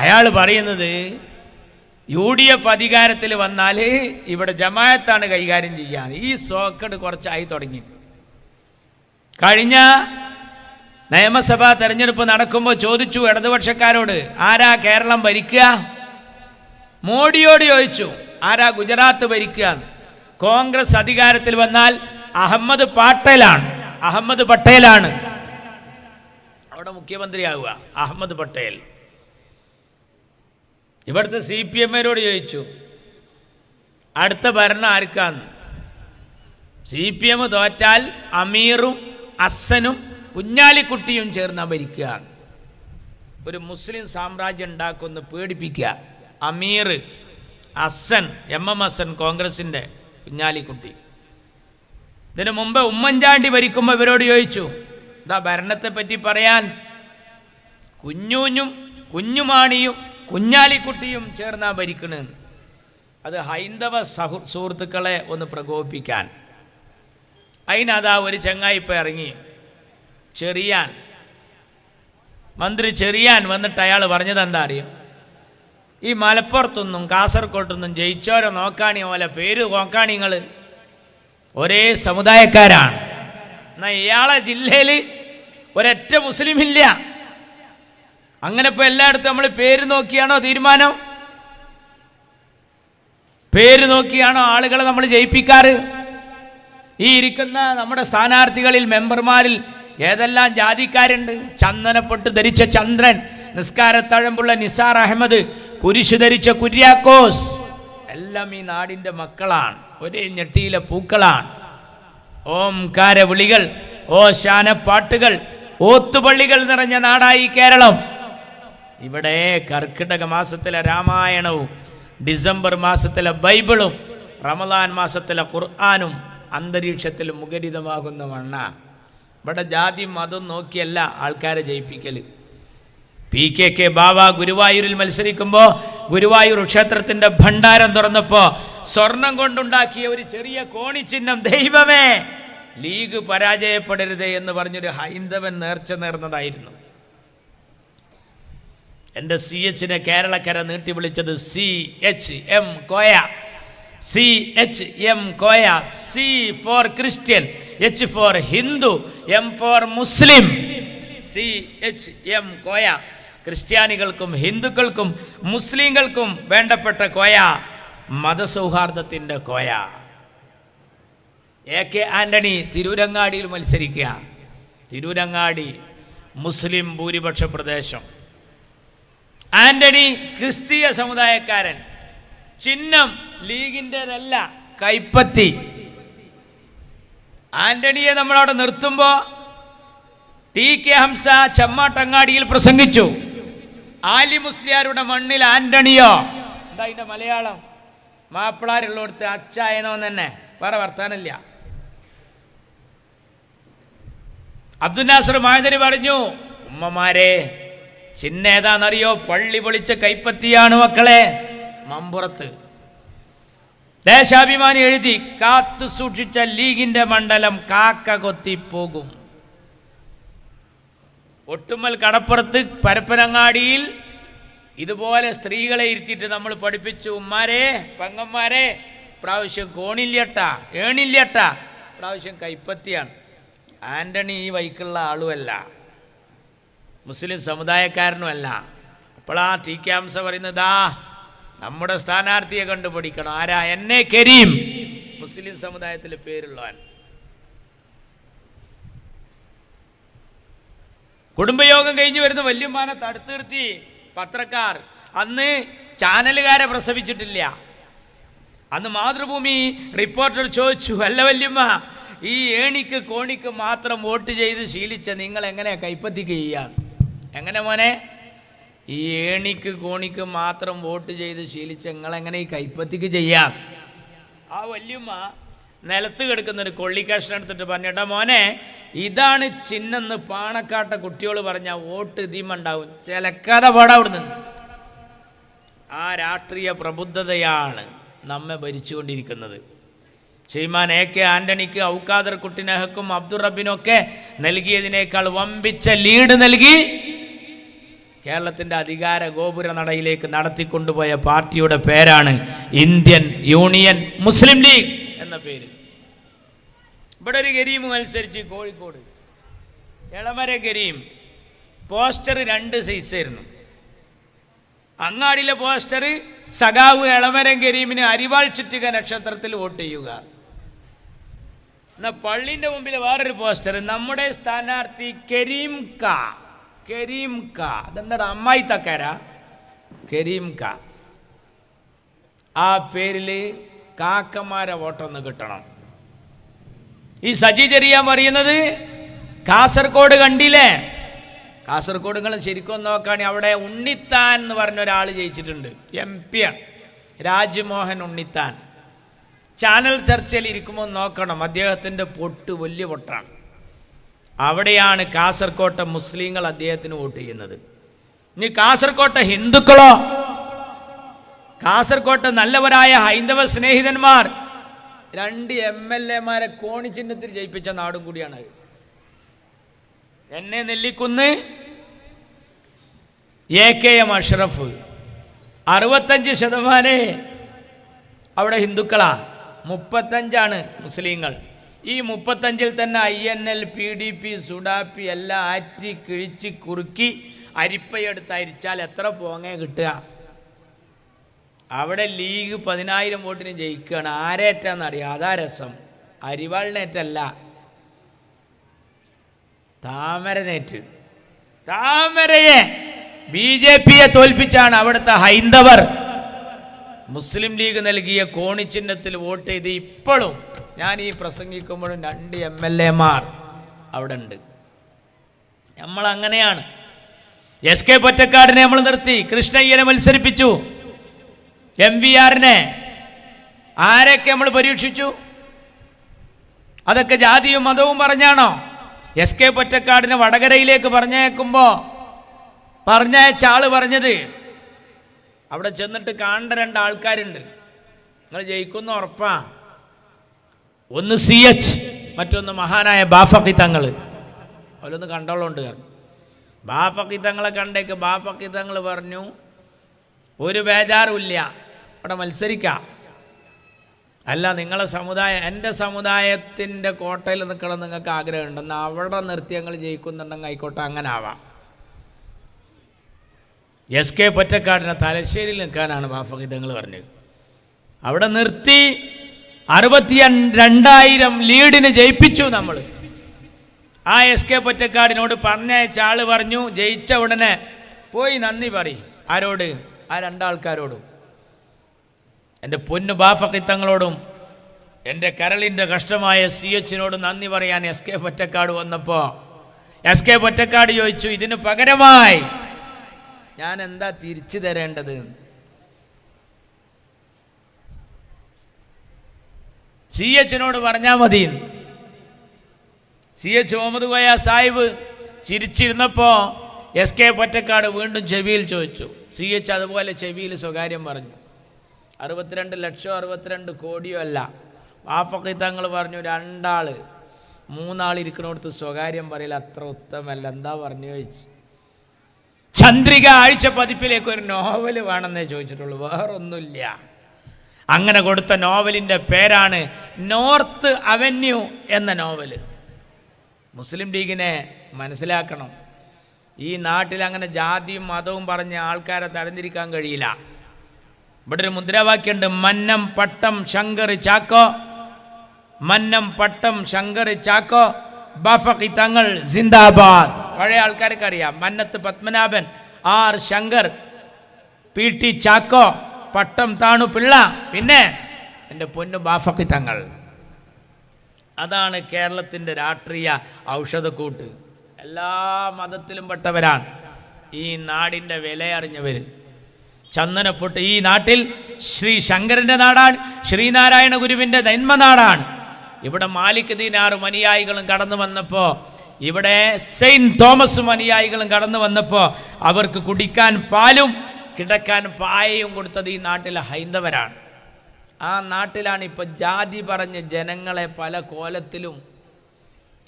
അയാൾ പറയുന്നത് UDF അധികാരത്തിൽ വന്നാൽ ഇവിടെ ജമാഅത്താണ് കൈകാര്യം ചെയ്യാൻ. ഈ സോക്കട് കുറച്ചായി തുടങ്ങി. കഴിഞ്ഞ നിയമസഭാ തെരഞ്ഞെടുപ്പ് നടക്കുമ്പോൾ ചോദിച്ചു ഇടതുപക്ഷക്കാരോട്, ആരാ കേരളം ഭരിക്കുക? മോഡിയോട് ചോദിച്ചു, ആരാ ഗുജറാത്ത് ഭരിക്കുക? കോൺഗ്രസ് അധികാരത്തിൽ വന്നാൽ അഹമ്മദ് പട്ടേലാണ് അവിടെ മുഖ്യമന്ത്രിയാവുക. അഹമ്മദ് പട്ടേൽ. ഇവിടുത്തെ CPM-കാരോട് ചോദിച്ചു, അടുത്ത ഭരണം ആർക്കാന്ന്? CPM തോറ്റാൽ അമീറും അസനും കുഞ്ഞാലിക്കുട്ടിയും ചേർന്ന് ഭരിക്കുക. ഒരു മുസ്ലിം സാമ്രാജ്യം ഉണ്ടാക്കുമെന്ന് പേടിപ്പിക്കുക. അമീർ, അസൻ, MM ഹസൻ കോൺഗ്രസിൻ്റെ, കുഞ്ഞാലിക്കുട്ടി. ഇതിനു മുമ്പ് ഉമ്മൻചാണ്ടി ഭരിക്കുമ്പോൾ ഇവരോട് ചോദിച്ചു, ഇതാ ഭരണത്തെ പറ്റി പറയാൻ കുഞ്ഞുമാണിയും കുഞ്ഞാലിക്കുട്ടിയും ചേർന്നാ ഭരിക്കണമെന്ന്. അത് ഹൈന്ദവ സുഹൃത്തുക്കളെ ഒന്ന് പ്രകോപിപ്പിക്കാൻ. അതിനതാ ഒരു ചങ്ങായി ഇപ്പം ഇറങ്ങി, മന്ത്രി ചെറിയാൻ വന്നിട്ട് അയാൾ പറഞ്ഞത് എന്താ അറിയോ? ഈ മലപ്പുറത്തൊന്നും കാസർഗോട്ടൊന്നും ജയിച്ചോരെ നോക്കാണി പോലെ പേര് നോക്കാണി നിങ്ങൾ ഒരേ സമുദായക്കാരാണ്. എന്നാൽ ഇയാളെ ജില്ലയിൽ ഒരൊറ്റ മുസ്ലിം ഇല്ല. അങ്ങനെ ഇപ്പോൾ എല്ലായിടത്തും നമ്മൾ പേര് നോക്കിയാണോ തീരുമാനം? പേര് നോക്കിയാണോ ആളുകളെ നമ്മൾ ജയിപ്പിക്കാറ്? ഈ ഇരിക്കുന്ന നമ്മുടെ സ്ഥാനാർത്ഥികളിൽ, മെമ്പർമാരിൽ ഏതെല്ലാം ജാതിക്കാരുണ്ട്? ചന്ദനപ്പൊട്ട് ധരിച്ച ചന്ദ്രൻ, നിസ്കാരത്തഴമ്പുള്ള നിസാർ അഹമ്മദ്, കുരിശു ധരിച്ച കുര്യാക്കോസ്, എല്ലാം ഈ നാടിൻ്റെ മക്കളാണ്, ഒരേ ഞെട്ടിയിലെ പൂക്കളാണ്. ഓംകാര വിളികൾ, ഓശാനപ്പാട്ടുകൾ, ഓത്തുപള്ളികൾ നിറഞ്ഞ നാടായി കേരളം. ഇവിടെ കർക്കിടക മാസത്തിലെ രാമായണവും ഡിസംബർ മാസത്തിലെ ബൈബിളും റമദാൻ മാസത്തിലെ ഖുർആനും അന്തരീക്ഷത്തിൽ മുഖരിതമാകുന്ന മണ്ണ. ഇവിടെ ജാതി മതം നോക്കിയല്ല ആൾക്കാരെ ജയിപ്പിക്കൽ. PKK ബാവ ഗുരുവായൂരിൽ മത്സരിക്കുമ്പോൾ ഗുരുവായൂർ ക്ഷേത്രത്തിൻ്റെ ഭണ്ഡാരം തുറന്നപ്പോൾ സ്വർണം കൊണ്ടുണ്ടാക്കിയ ഒരു ചെറിയ കോണിച്ചിഹ്നം, ദൈവമേ ലീഗ് പരാജയപ്പെടരുതേ എന്ന് പറഞ്ഞൊരു ഹൈന്ദവൻ നേർച്ച നേർന്നതായിരുന്നു. എൻ്റെ CH-നെ കേരളക്കര നീട്ടി വിളിച്ചത് CHM Koya. CHM Koya. C for Christian, H for Hindu, M for Muslim. CHM Koya. ക്രിസ്ത്യാനികൾക്കും ഹിന്ദുക്കൾക്കും മുസ്ലിങ്ങൾക്കും വേണ്ടപ്പെട്ട കോയ, മതസൗഹാർദ്ദത്തിൻ്റെ കോയ. AK ആൻ്റണി തിരൂരങ്ങാടിയിൽ മത്സരിക്കുക. തിരൂരങ്ങാടി മുസ്ലിം ഭൂരിപക്ഷ പ്രദേശം. ആൻ്റണി ക്രിസ്തീയ സമുദായക്കാരൻ. ചിഹ്നം ലീഗിൻ്റെതല്ല, കൈപ്പത്തി. ആൻ്റണിയെ നമ്മളവിടെ നിർത്തുമ്പോൾ TK ഹംസ ചെമ്മാട്ടങ്ങാടിയിൽ പ്രസംഗിച്ചു. ആലി മുസ്ലിയാരുടെ മണ്ണിൽ ആൻ്റണിയോ? എന്താ അതിൻ്റെ മലയാളം? മാപ്പിളാരുള്ളടുത്ത് അച്ചായനോ തന്നെ, വേറെ വർത്താനില്ല. അബ്ദുൽ നാസർ മഹദരി പറഞ്ഞു, ഉമ്മമാരെ ചിഹ്ന ഏതാണെന്നറിയോ? പള്ളി പൊളിച്ച കൈപ്പത്തിയാണ് മക്കളെ. മമ്പുറത്ത് ദേശാഭിമാനി എഴുതി, കാത്തു സൂക്ഷിച്ച ലീഗിന്റെ മണ്ഡലം കാക്ക കൊത്തിപ്പോകും. ഒട്ടുമൽ കടപ്പുറത്ത് പരപ്പനങ്ങാടിയിൽ ഇതുപോലെ സ്ത്രീകളെ ഇരുത്തിയിട്ട് നമ്മൾ പഠിപ്പിച്ചു, ഉമ്മാരെ പെങ്ങന്മാരെ പ്രാവശ്യം കോണില്ലട്ടാ, ഏണില്ലട്ടാ, പ്രാവശ്യം കൈപ്പത്തിയാണ്. ആൻ്റണി ഈ വൈക്കുള്ള ആളുമല്ല, മുസ്ലിം സമുദായക്കാരനുമല്ല. അപ്പോഴാ TK ഹംസ പറയുന്നതാ നമ്മുടെ സ്ഥാനാർത്ഥിയെ കണ്ടുപിടിക്കണം. ആരാ? എന്നെ കരീം, മുസ്ലിം സമുദായത്തിൽ പേരുള്ളവൻ. കുടുംബയോഗം കഴിഞ്ഞ് വരുന്ന വല്യമ്മാനെ തടുത്തു നിർത്തി പത്രക്കാർ. അന്ന് ചാനലുകാരെ പ്രസവിച്ചിട്ടില്ല. അന്ന് മാതൃഭൂമി റിപ്പോർട്ടർ ചോദിച്ചു, അല്ല വല്യമ്മ, ഈ ഏണിക്ക് കോണിക്ക് മാത്രം വോട്ട് ചെയ്ത് ശീലിച്ച നിങ്ങൾ എങ്ങനെ കൈപ്പത്തിക്ക് ചെയ്യാം? എങ്ങനെ മോനെ? ഈ ഏണിക്ക് കോണിക്ക് മാത്രം വോട്ട് ചെയ്ത് ശീലിച്ച നിങ്ങളെങ്ങനെ ഈ കൈപ്പത്തിക്ക് ചെയ്യാം? ആ വല്യമ്മ നിലത്ത് കിടക്കുന്നൊരു കൊള്ളിക്കഷ്ണം എടുത്തിട്ട് പറഞ്ഞേട്ടാ മോനെ, ഇതാണ് ചിഹ്നെന്ന് പാണക്കാട്ട കുട്ടികൾ പറഞ്ഞാൽ വോട്ട് ഇതിമുണ്ടാവും, ചിലക്കാതെ പാടാവിടുന്ന്. ആ രാഷ്ട്രീയ പ്രബുദ്ധതയാണ് നമ്മെ ഭരിച്ചുകൊണ്ടിരിക്കുന്നത്. ശ്രീമാൻ AK ആൻ്റണിക്ക് ഔക്കാദർ കുട്ടിനഹക്കും അബ്ദുൾ റബ്ബിനൊക്കെ നൽകിയതിനേക്കാൾ വമ്പിച്ച ലീഡ് നൽകി കേരളത്തിൻ്റെ അധികാര ഗോപുര നടയിലേക്ക് നടത്തിക്കൊണ്ടുപോയ പാർട്ടിയുടെ പേരാണ് ഇന്ത്യൻ യൂണിയൻ മുസ്ലിം ലീഗ് എന്ന പേര്. ഇവിടെ ഒരു കരീം മത്സരിച്ച് കോഴിക്കോട്, എളമര കരീം. പോസ്റ്റർ 2 സൈസായിരുന്നു. അങ്ങാടിയിലെ പോസ്റ്റർ സഖാവ് എളമരം കരീമിന് അരിവാൾ ചുറ്റിക നക്ഷത്രത്തിൽ വോട്ട് ചെയ്യുക. എന്നാൽ പള്ളിൻ്റെ മുമ്പിൽ വേറൊരു പോസ്റ്റർ, നമ്മുടെ സ്ഥാനാർത്ഥി കരീം കാ. അതെന്താ അമ്മായി തക്കാരാ? കരീം കാ. ആ പേരിൽ കാക്കമാരെ വോട്ടൊന്ന് കിട്ടണം. ഈ സജി ചെറിയാൻ പറയുന്നത് കാസർഗോഡ് കണ്ടില്ലേ? കാസർഗോഡ് നിങ്ങൾ ശരിക്കും നോക്കുകയാണെങ്കിൽ അവിടെ ഉണ്ണിത്താൻ എന്ന് പറഞ്ഞ ഒരാൾ ജയിച്ചിട്ടുണ്ട്, MP ആണ്, രാജ്മോഹൻ ഉണ്ണിത്താൻ. ചാനൽ ചർച്ചയിൽ ഇരിക്കുമ്പോൾ നോക്കണം, അദ്ദേഹത്തിൻ്റെ പൊട്ട് വലിയ പൊട്ടാണ്. അവിടെയാണ് കാസർകോട്ടെ മുസ്ലിങ്ങൾ അദ്ദേഹത്തിന് വോട്ട് ചെയ്യുന്നത്. ഇനി കാസർകോട്ടെ ഹിന്ദുക്കളോ, കാസർകോട്ടെ നല്ലവരായ ഹൈന്ദവ സ്നേഹിതന്മാർ 2 MLA-മാരെ കോണിച്ചിഹ്നത്തിൽ ജയിപ്പിച്ച നാടും കൂടിയാണ്. എന്നെ നെല്ലിക്കുന്ന് AKM അഷ്റഫ് 65% അവിടെ ഹിന്ദുക്കളാ, 35% മുസ്ലിങ്ങൾ. ഈ 35-ൽ തന്നെ INL, PDP, സുഡാപ്പി എല്ലാം ആറ്റി കിഴിച്ച് കുറുക്കി അരിപ്പയെടുത്ത് അരിച്ചാൽ എത്ര പോങ്ങ കിട്ടുക? അവിടെ ലീഗ് 10,000 വോട്ടിന് ജയിക്കുകയാണ്. ആരേറ്റാന്നറിയാം? അതാ രസം. അരിവാളിനേറ്റല്ല, താമരനേറ്റ്. താമരയെ BJP-യെ തോൽപ്പിച്ചാണ് അവിടുത്തെ ഹൈന്ദവർ മുസ്ലിം ലീഗ് നൽകിയ കോണിച്ചിഹ്നത്തിൽ വോട്ട് ചെയ്ത്. ഇപ്പോഴും ഞാൻ ഈ പ്രസംഗിക്കുമ്പോഴും 2 MLA-മാർ അവിടെ ഉണ്ട്. നമ്മളങ്ങനെയാണ്. SK പൊറ്റക്കാടിനെ നമ്മൾ നിർത്തി, കൃഷ്ണയ്യനെ മത്സരിപ്പിച്ചു, MVR-നെ. ആരൊക്കെ നമ്മൾ പരീക്ഷിച്ചു? അതൊക്കെ ജാതിയും മതവും പറഞ്ഞാണോ? SK പൊറ്റക്കാടിനെ വടകരയിലേക്ക് പറഞ്ഞയച്ച ആള് പറഞ്ഞത്, അവിടെ ചെന്നിട്ട് കാണേണ്ട 2 ആൾക്കാരുണ്ട്, നിങ്ങൾ ജയിക്കുന്ന ഉറപ്പാ. ഒന്ന് CH, മറ്റൊന്ന് മഹാനായ ബാഫഖി തങ്ങൾ. അവരൊന്ന് കണ്ടോളുണ്ട്. ബാഫഖി തങ്ങളെ കണ്ടേക്ക്. ബാഫഖി തങ്ങൾ പറഞ്ഞു, ഒരു ബേജാറുമില്ല, അവിടെ മത്സരിക്കാം. അല്ല, നിങ്ങളെ സമുദായം, എൻ്റെ സമുദായത്തിൻ്റെ കോട്ടയിൽ നിൽക്കണം നിങ്ങൾക്ക് ആഗ്രഹമുണ്ടെന്ന് അവിടെ നിർത്തി ഞങ്ങൾ ജയിക്കുന്നുണ്ടെങ്കിൽ ആയിക്കോട്ടെ, അങ്ങനെ ആവാം. SK പൊറ്റക്കാടിനെ തലശ്ശേരിയിൽ നിൽക്കാനാണ് ബാഫഖി തങ്ങൾ പറഞ്ഞത്. അവിടെ നിർത്തി 62,000 ലീഡിന് ജയിപ്പിച്ചു നമ്മൾ. ആ SK പൊറ്റക്കാടിനോട് പറഞ്ഞയച്ച ആൾ പറഞ്ഞു, ജയിച്ച ഉടനെ പോയി നന്ദി പറയും. ആരോട്? ആ 2 ആൾക്കാരോടും. എൻ്റെ പൊന്നു ബാഫഖി തങ്ങളോടും എൻ്റെ കരളിൻ്റെ കഷ്ടമായ CH-നോട് നന്ദി പറയാൻ SK പൊറ്റക്കാട് വന്നപ്പോൾ SK പൊറ്റക്കാട് ചോദിച്ചു, ഇതിന് പകരമായി ഞാൻ എന്താ തിരിച്ചു തരേണ്ടത്? CH-നോട് പറഞ്ഞാൽ മതി. CH മുഹമ്മദ് കോയ സാഹിബ് ചിരിച്ചിരുന്നപ്പോൾ SK പൊറ്റക്കാട് വീണ്ടും ചെവിയിൽ ചോദിച്ചു. CH അതുപോലെ ചെവിയിൽ സ്വകാര്യം പറഞ്ഞു. 62 ലക്ഷം 62 കോടിയോ അല്ല. ബാഫഖി തങ്ങൾ പറഞ്ഞു, 2 ആൾ 3 ആൾ ഇരിക്കണോടത്ത് സ്വകാര്യം പറയില്ല, അത്ര ഉത്തമല്ല. എന്താ പറഞ്ഞു ചോദിച്ചു. ചന്ദ്രിക ആഴ്ച പതിപ്പിലേക്ക് ഒരു നോവൽ വേണമെന്നേ ചോദിച്ചിട്ടുള്ളൂ, വേറൊന്നുമില്ല. അങ്ങനെ കൊടുത്ത നോവലിൻ്റെ പേരാണ് നോർത്ത് അവന്യൂ എന്ന നോവൽ. മുസ്ലിം ലീഗിനെ മനസ്സിലാക്കണം. ഈ നാട്ടിൽ അങ്ങനെ ജാതിയും മതവും പറഞ്ഞ ആൾക്കാരെ തടഞ്ഞിരിക്കാൻ കഴിയില്ല. ഇവിടെ ഒരു മുദ്രാവാക്യമുണ്ട്, മന്നം പട്ടം ശങ്കർ ചാക്കോ, മന്നം പട്ടം ശങ്കർ ചാക്കോ, ബാഫഖി തങ്ങൾ സിന്ദാബാദ്. പഴയ ആൾക്കാർക്ക് അറിയാം. മന്നത്ത് പത്മനാഭൻ, R ശങ്കർ, PT ചാക്കോ, പട്ടം താണു പിള്ള, പിന്നെ എൻ്റെ പൊന്നു ബാഫഖി തങ്ങൾ. അതാണ് കേരളത്തിൻ്റെ രാഷ്ട്രീയ ഔഷധക്കൂട്ട്. എല്ലാ മതത്തിലും പെട്ടവരാണ് ഈ നാടിൻ്റെ വില അറിഞ്ഞവർ. ചന്ദനപ്പൊട്ട് ഈ നാട്ടിൽ ശ്രീ ശങ്കരൻ്റെ നാടാണ്, ശ്രീനാരായണ ഗുരുവിൻ്റെ ജന്മനാടാണ്. ഇവിടെ മാലിക് ദീനാറും അനുയായികളും കടന്നു വന്നപ്പോൾ, ഇവിടെ സെയിൻറ്റ് തോമസും അനുയായികളും കടന്നു വന്നപ്പോൾ അവർക്ക് കുടിക്കാൻ പാലും കിടക്കാൻ പായയും കൊടുത്തത് ഈ നാട്ടിലെ ഹൈന്ദവരാണ്. ആ നാട്ടിലാണ് ഇപ്പോൾ ജാതി പറഞ്ഞ് ജനങ്ങളെ പല കോലത്തിലും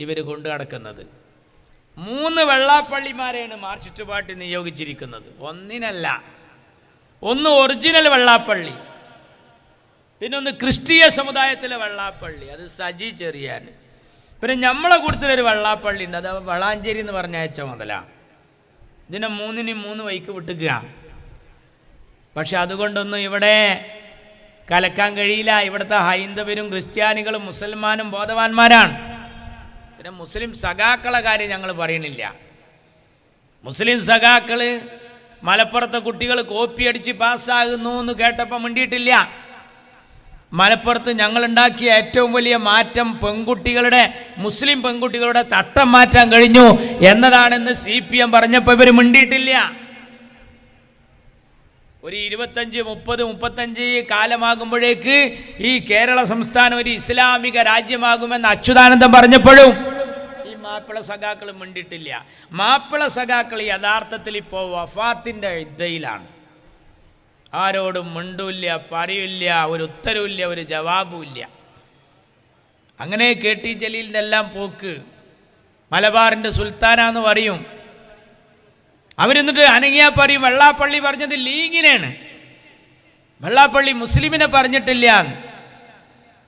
ഇവർ കൊണ്ടു നടക്കുന്നത്. 3 വെള്ളാപ്പള്ളിമാരെയാണ് മാർച്ചിറ്റുപാട്ടി നിയോഗിച്ചിരിക്കുന്നത്. ഒന്നിനല്ല, ഒന്ന് ഒറിജിനൽ വെള്ളാപ്പള്ളി, പിന്നെ ഒന്ന് ക്രിസ്തീയ സമുദായത്തിലെ വെള്ളാപ്പള്ളി, അത് സജി ചെറിയാൻ. പിന്നെ നമ്മളെ കൂട്ടത്തിലൊരു വെള്ളാപ്പള്ളി ഉണ്ട്, അത് വളാഞ്ചേരി എന്ന് പറഞ്ഞയച്ച മുതലാണ്. ഇതിനെ 3-3 വഴിക്ക് വിട്ടുക. പക്ഷെ അതുകൊണ്ടൊന്നും ഇവിടെ കലക്കാൻ കഴിയില്ല. ഇവിടുത്തെ ഹൈന്ദവരും ക്രിസ്ത്യാനികളും മുസൽമാനും ബോധവാന്മാരാണ്. പിന്നെ മുസ്ലിം സഖാക്കളെ കാര്യം ഞങ്ങൾ പറയണില്ല. മുസ്ലിം സഖാക്കൾ മലപ്പുറത്തെ കുട്ടികൾ കോപ്പി അടിച്ച് പാസ്സാകുന്നു എന്ന് കേട്ടപ്പോൾ മിണ്ടിയിട്ടില്ല. മലപ്പുറത്ത് ഞങ്ങളുണ്ടാക്കിയ ഏറ്റവും വലിയ മാറ്റം പെൺകുട്ടികളുടെ, മുസ്ലിം പെൺകുട്ടികളുടെ തട്ടം മാറ്റാൻ കഴിഞ്ഞു എന്നതാണെന്ന് CPM പറഞ്ഞപ്പോൾ ഇവർ മിണ്ടിയിട്ടില്ല. ഒരു 25-30-35 കാലമാകുമ്പോഴേക്ക് ഈ കേരള സംസ്ഥാനം ഒരു ഇസ്ലാമിക രാജ്യമാകുമെന്ന് അച്യുതാനന്ദൻ പറഞ്ഞപ്പോഴും ഈ മാപ്പിള സഖാക്കൾ മിണ്ടിയിട്ടില്ല. മാപ്പിള സഖാക്കൾ യഥാർത്ഥത്തിൽ ഇപ്പോൾ വഫാത്തിൻ്റെ ഇദ്ദയിലാണ്. ആരോടും മിണ്ടൂല്ല, പറയില്ല, ഒരു ഉത്തരവില്ല, ഒരു ജവാബുമില്ല. അങ്ങനെ KT ജലീലിൻ്റെ എല്ലാം പോക്ക്. മലബാറിൻ്റെ സുൽത്താനാന്ന് പറയും. അവരെന്നിട്ട് അനങ്ങിയാ പറയും വെള്ളാപ്പള്ളി പറഞ്ഞത് ലീഗിനാണ്, വെള്ളാപ്പള്ളി മുസ്ലിമിനെ പറഞ്ഞിട്ടില്ല.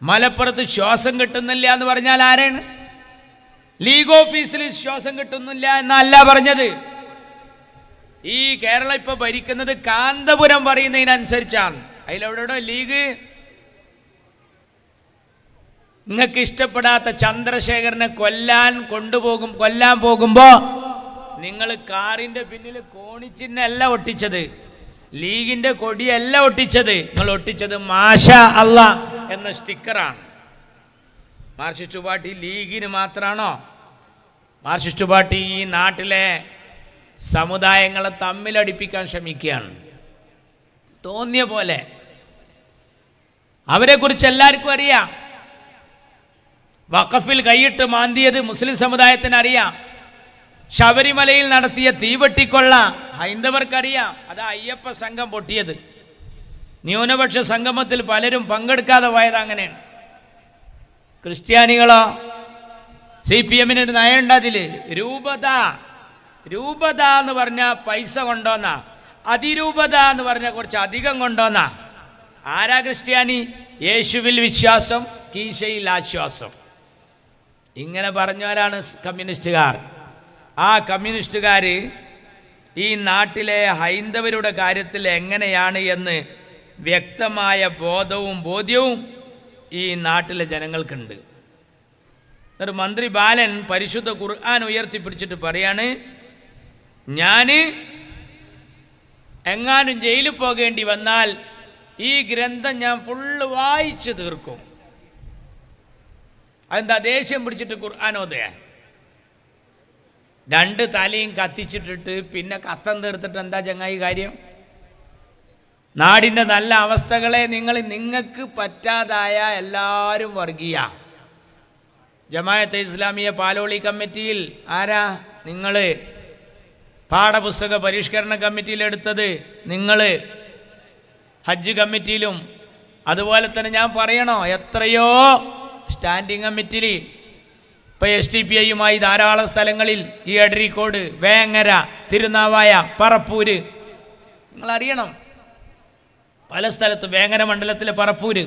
മലപ്പുറത്ത് ശ്വാസം കിട്ടുന്നില്ല എന്ന് പറഞ്ഞാൽ ആരാണ്? ലീഗ് ഓഫീസിൽ ശ്വാസം കിട്ടുന്നില്ല എന്നല്ല പറഞ്ഞത്. ഈ കേരളം ഇപ്പൊ ഭരിക്കുന്നത് കാന്തപുരം പറയുന്നതിനനുസരിച്ചാണ്. അതിലെവിടെ ലീഗ്? നിങ്ങൾക്ക് ഇഷ്ടപ്പെടാത്ത ചന്ദ്രശേഖരനെ കൊല്ലാൻ പോകുമ്പോ നിങ്ങൾ കാറിന്റെ പിന്നിൽ കോണിച്ചിഹ്നല്ല ഒട്ടിച്ചത്, ലീഗിന്റെ കൊടിയല്ല ഒട്ടിച്ചത്. നിങ്ങൾ ഒട്ടിച്ചത് മാഷാ അല്ലാ എന്ന സ്റ്റിക്കറാണ്. മാർക്സിസ്റ്റ് പാർട്ടി ലീഗിന് മാത്രമാണോ? മാർക്സിസ്റ്റ് പാർട്ടി ഈ നാട്ടിലെ സമുദായങ്ങളെ തമ്മിലടിപ്പിക്കാൻ ശ്രമിക്കുകയാണ്. തോന്നിയ പോലെ അവരെക്കുറിച്ച് എല്ലാവർക്കും അറിയാം. വഖഫിൽ കൈയിട്ട് മാന്തിയത് മുസ്ലിം സമുദായത്തിന് അറിയാം. ശബരിമലയിൽ നടത്തിയ തീവെട്ടിക്കൊള്ള ഹൈന്ദവർക്കറിയാം. അത് അയ്യപ്പ സംഘം പൊട്ടിയത്. ന്യൂനപക്ഷ സംഗമത്തിൽ പലരും പങ്കെടുക്കാതെ പോയത് അങ്ങനെയാണ്. ക്രിസ്ത്യാനികളോ? CPM-ന് ഒരു നയമുണ്ട്. അതിൽ രൂപത എന്ന് പറഞ്ഞാൽ പൈസ കൊണ്ടോന്നാ, അതിരൂപത എന്ന് പറഞ്ഞാൽ കുറച്ച് അധികം കൊണ്ടോന്നാ. ആരാ ക്രിസ്ത്യാനി? യേശുവിൽ വിശ്വാസം, കീശയിൽ ആശ്വാസം. ഇങ്ങനെ പറഞ്ഞവരാണ് കമ്മ്യൂണിസ്റ്റുകാർ. ആ കമ്മ്യൂണിസ്റ്റുകാർ ഈ നാട്ടിലെ ഹൈന്ദവരുടെ കാര്യത്തിൽ എങ്ങനെയാണ് എന്ന് വ്യക്തമായ ബോധ്യവും ഈ നാട്ടിലെ ജനങ്ങൾക്കുണ്ട്. ഒരു മന്ത്രി ബാലൻ പരിശുദ്ധ ഖുർആൻ ഉയർത്തിപ്പിടിച്ചിട്ട് പറയാണ്, ഞാൻ എങ്ങാനും ജയിലിൽ പോകേണ്ടി വന്നാൽ ഈ ഗ്രന്ഥം ഞാൻ ഫുള്ള് വായിച്ചു തീർക്കും. അതെന്താ? ദേഷ്യം പിടിച്ചിട്ട് ഖുർആൻ ഓതുക. 2 തലയും കത്തിച്ചിട്ടിട്ട് പിന്നെ കത്തം തീർത്തിട്ട് എന്താ ചങ്ങായി കാര്യം? നാടിൻ്റെ നല്ല അവസ്ഥകളെ നിങ്ങൾക്ക് പറ്റാതായ എല്ലാവരും വർഗീയ. ജമാഅത്തെ ഇസ്ലാമിയ പാലോളി കമ്മിറ്റിയിൽ ആരാ? നിങ്ങൾ. പാഠപുസ്തക പരിഷ്കരണ കമ്മിറ്റിയിലെടുത്തത് നിങ്ങൾ. ഹജ്ജ് കമ്മിറ്റിയിലും അതുപോലെ തന്നെ ഞാൻ പറയണോ, എത്രയോ സ്റ്റാൻഡിംഗ് കമ്മിറ്റിയിൽ ഇപ്പോൾ SDPI-യുമായി ധാരാളം സ്ഥലങ്ങളിൽ ഈ അഴീക്കോട്, വേങ്ങര, തിരുനാവായ, പറപ്പൂര്, നിങ്ങളറിയണം, പല സ്ഥലത്തും വേങ്ങര മണ്ഡലത്തിലെ പറപ്പൂര്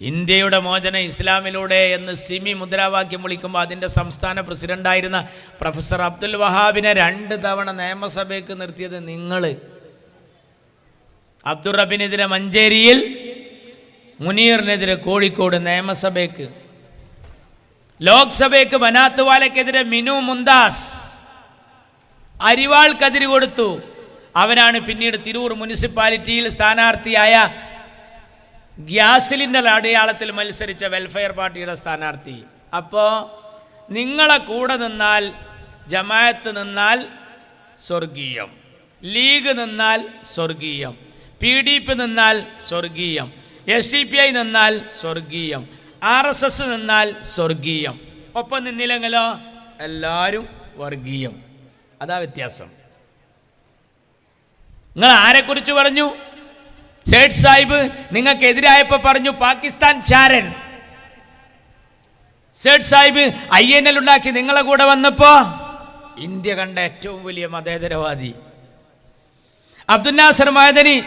ഇന്ത്യയുടെ മോചന ഇസ്ലാമിലൂടെ എന്ന് സിമി മുദ്രാവാക്യം വിളിക്കുമ്പോൾ അതിൻ്റെ സംസ്ഥാന പ്രസിഡൻ്റായിരുന്ന പ്രൊഫസർ അബ്ദുൽ വഹാബിനെ 2 തവണ നിയമസഭയ്ക്ക് നിർത്തിയത് നിങ്ങൾ. അബ്ദുൾ റബ്ബിനെതിരെ മഞ്ചേരിയിൽ, മുനീറിനെതിരെ കോഴിക്കോട് നിയമസഭയ്ക്ക്, ലോക്സഭയ്ക്ക് ബനാത്ത് വാലയ്ക്കെതിരെ മിനു മുന്താസ് അരിവാൾക്കെതിരെ കൊടുത്തു. അവനാണ് പിന്നീട് തിരൂർ മുനിസിപ്പാലിറ്റിയിൽ സ്ഥാനാർത്ഥിയായ ഗ്യാസ് സിലിണ്ടർ അടയാളത്തിൽ മത്സരിച്ച വെൽഫെയർ പാർട്ടിയുടെ സ്ഥാനാർത്ഥി. അപ്പോൾ നിങ്ങളെ കൂടെ നിന്നാൽ, ജമാഅത്ത് നിന്നാൽ സ്വർഗീയം, ലീഗ് നിന്നാൽ സ്വർഗീയം, PDP നിന്നാൽ സ്വർഗീയം, SDPI നിന്നാൽ സ്വർഗീയം, RSS നിന്നാൽ സ്വർഗീയം. ഒപ്പം നിന്നില്ലെങ്കിലോ എല്ലാവരും വർഗീയം. അതാ വ്യത്യാസം. നിങ്ങൾ ആരെക്കുറിച്ച് പറഞ്ഞു? സേഠ് സാഹിബ് നിങ്ങൾക്കെതിരായപ്പോൾ പറഞ്ഞു പാകിസ്ഥാൻ ചാരൻ. സേഠ് സാഹിബ് INL ഉണ്ടാക്കി നിങ്ങളെ കൂടെ വന്നപ്പോൾ ഇന്ത്യ കണ്ട ഏറ്റവും വലിയ മതേതരവാദി. അബ്ദുൽ നാസർ മഅദനി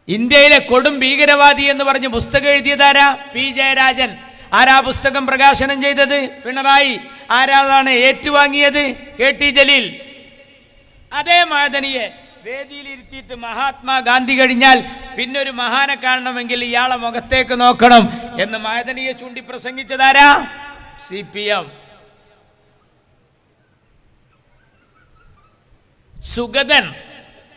ഇന്ത്യയിലെ കൊടും ഭീകരവാദി എന്ന് പറഞ്ഞ് പുസ്തകം എഴുതിയതാരാ? P ജയരാജൻ. ആരാ പുസ്തകം പ്രകാശനം ചെയ്തത്? പിണറായി. ആരാണ് ഏറ്റുവാങ്ങിയത്? KT ജലീൽ. അതേ മഅദനിയെ വേദിയിലിരുത്തിയിട്ട് മഹാത്മാഗാന്ധി കഴിഞ്ഞാൽ പിന്നൊരു മഹാനെ കാണണമെങ്കിൽ ഇയാളെ മുഖത്തേക്ക് നോക്കണം എന്ന് മഅദനിയെ ചൂണ്ടി പ്രസംഗിച്ചതാരാ? CPM. സുഗതൻ.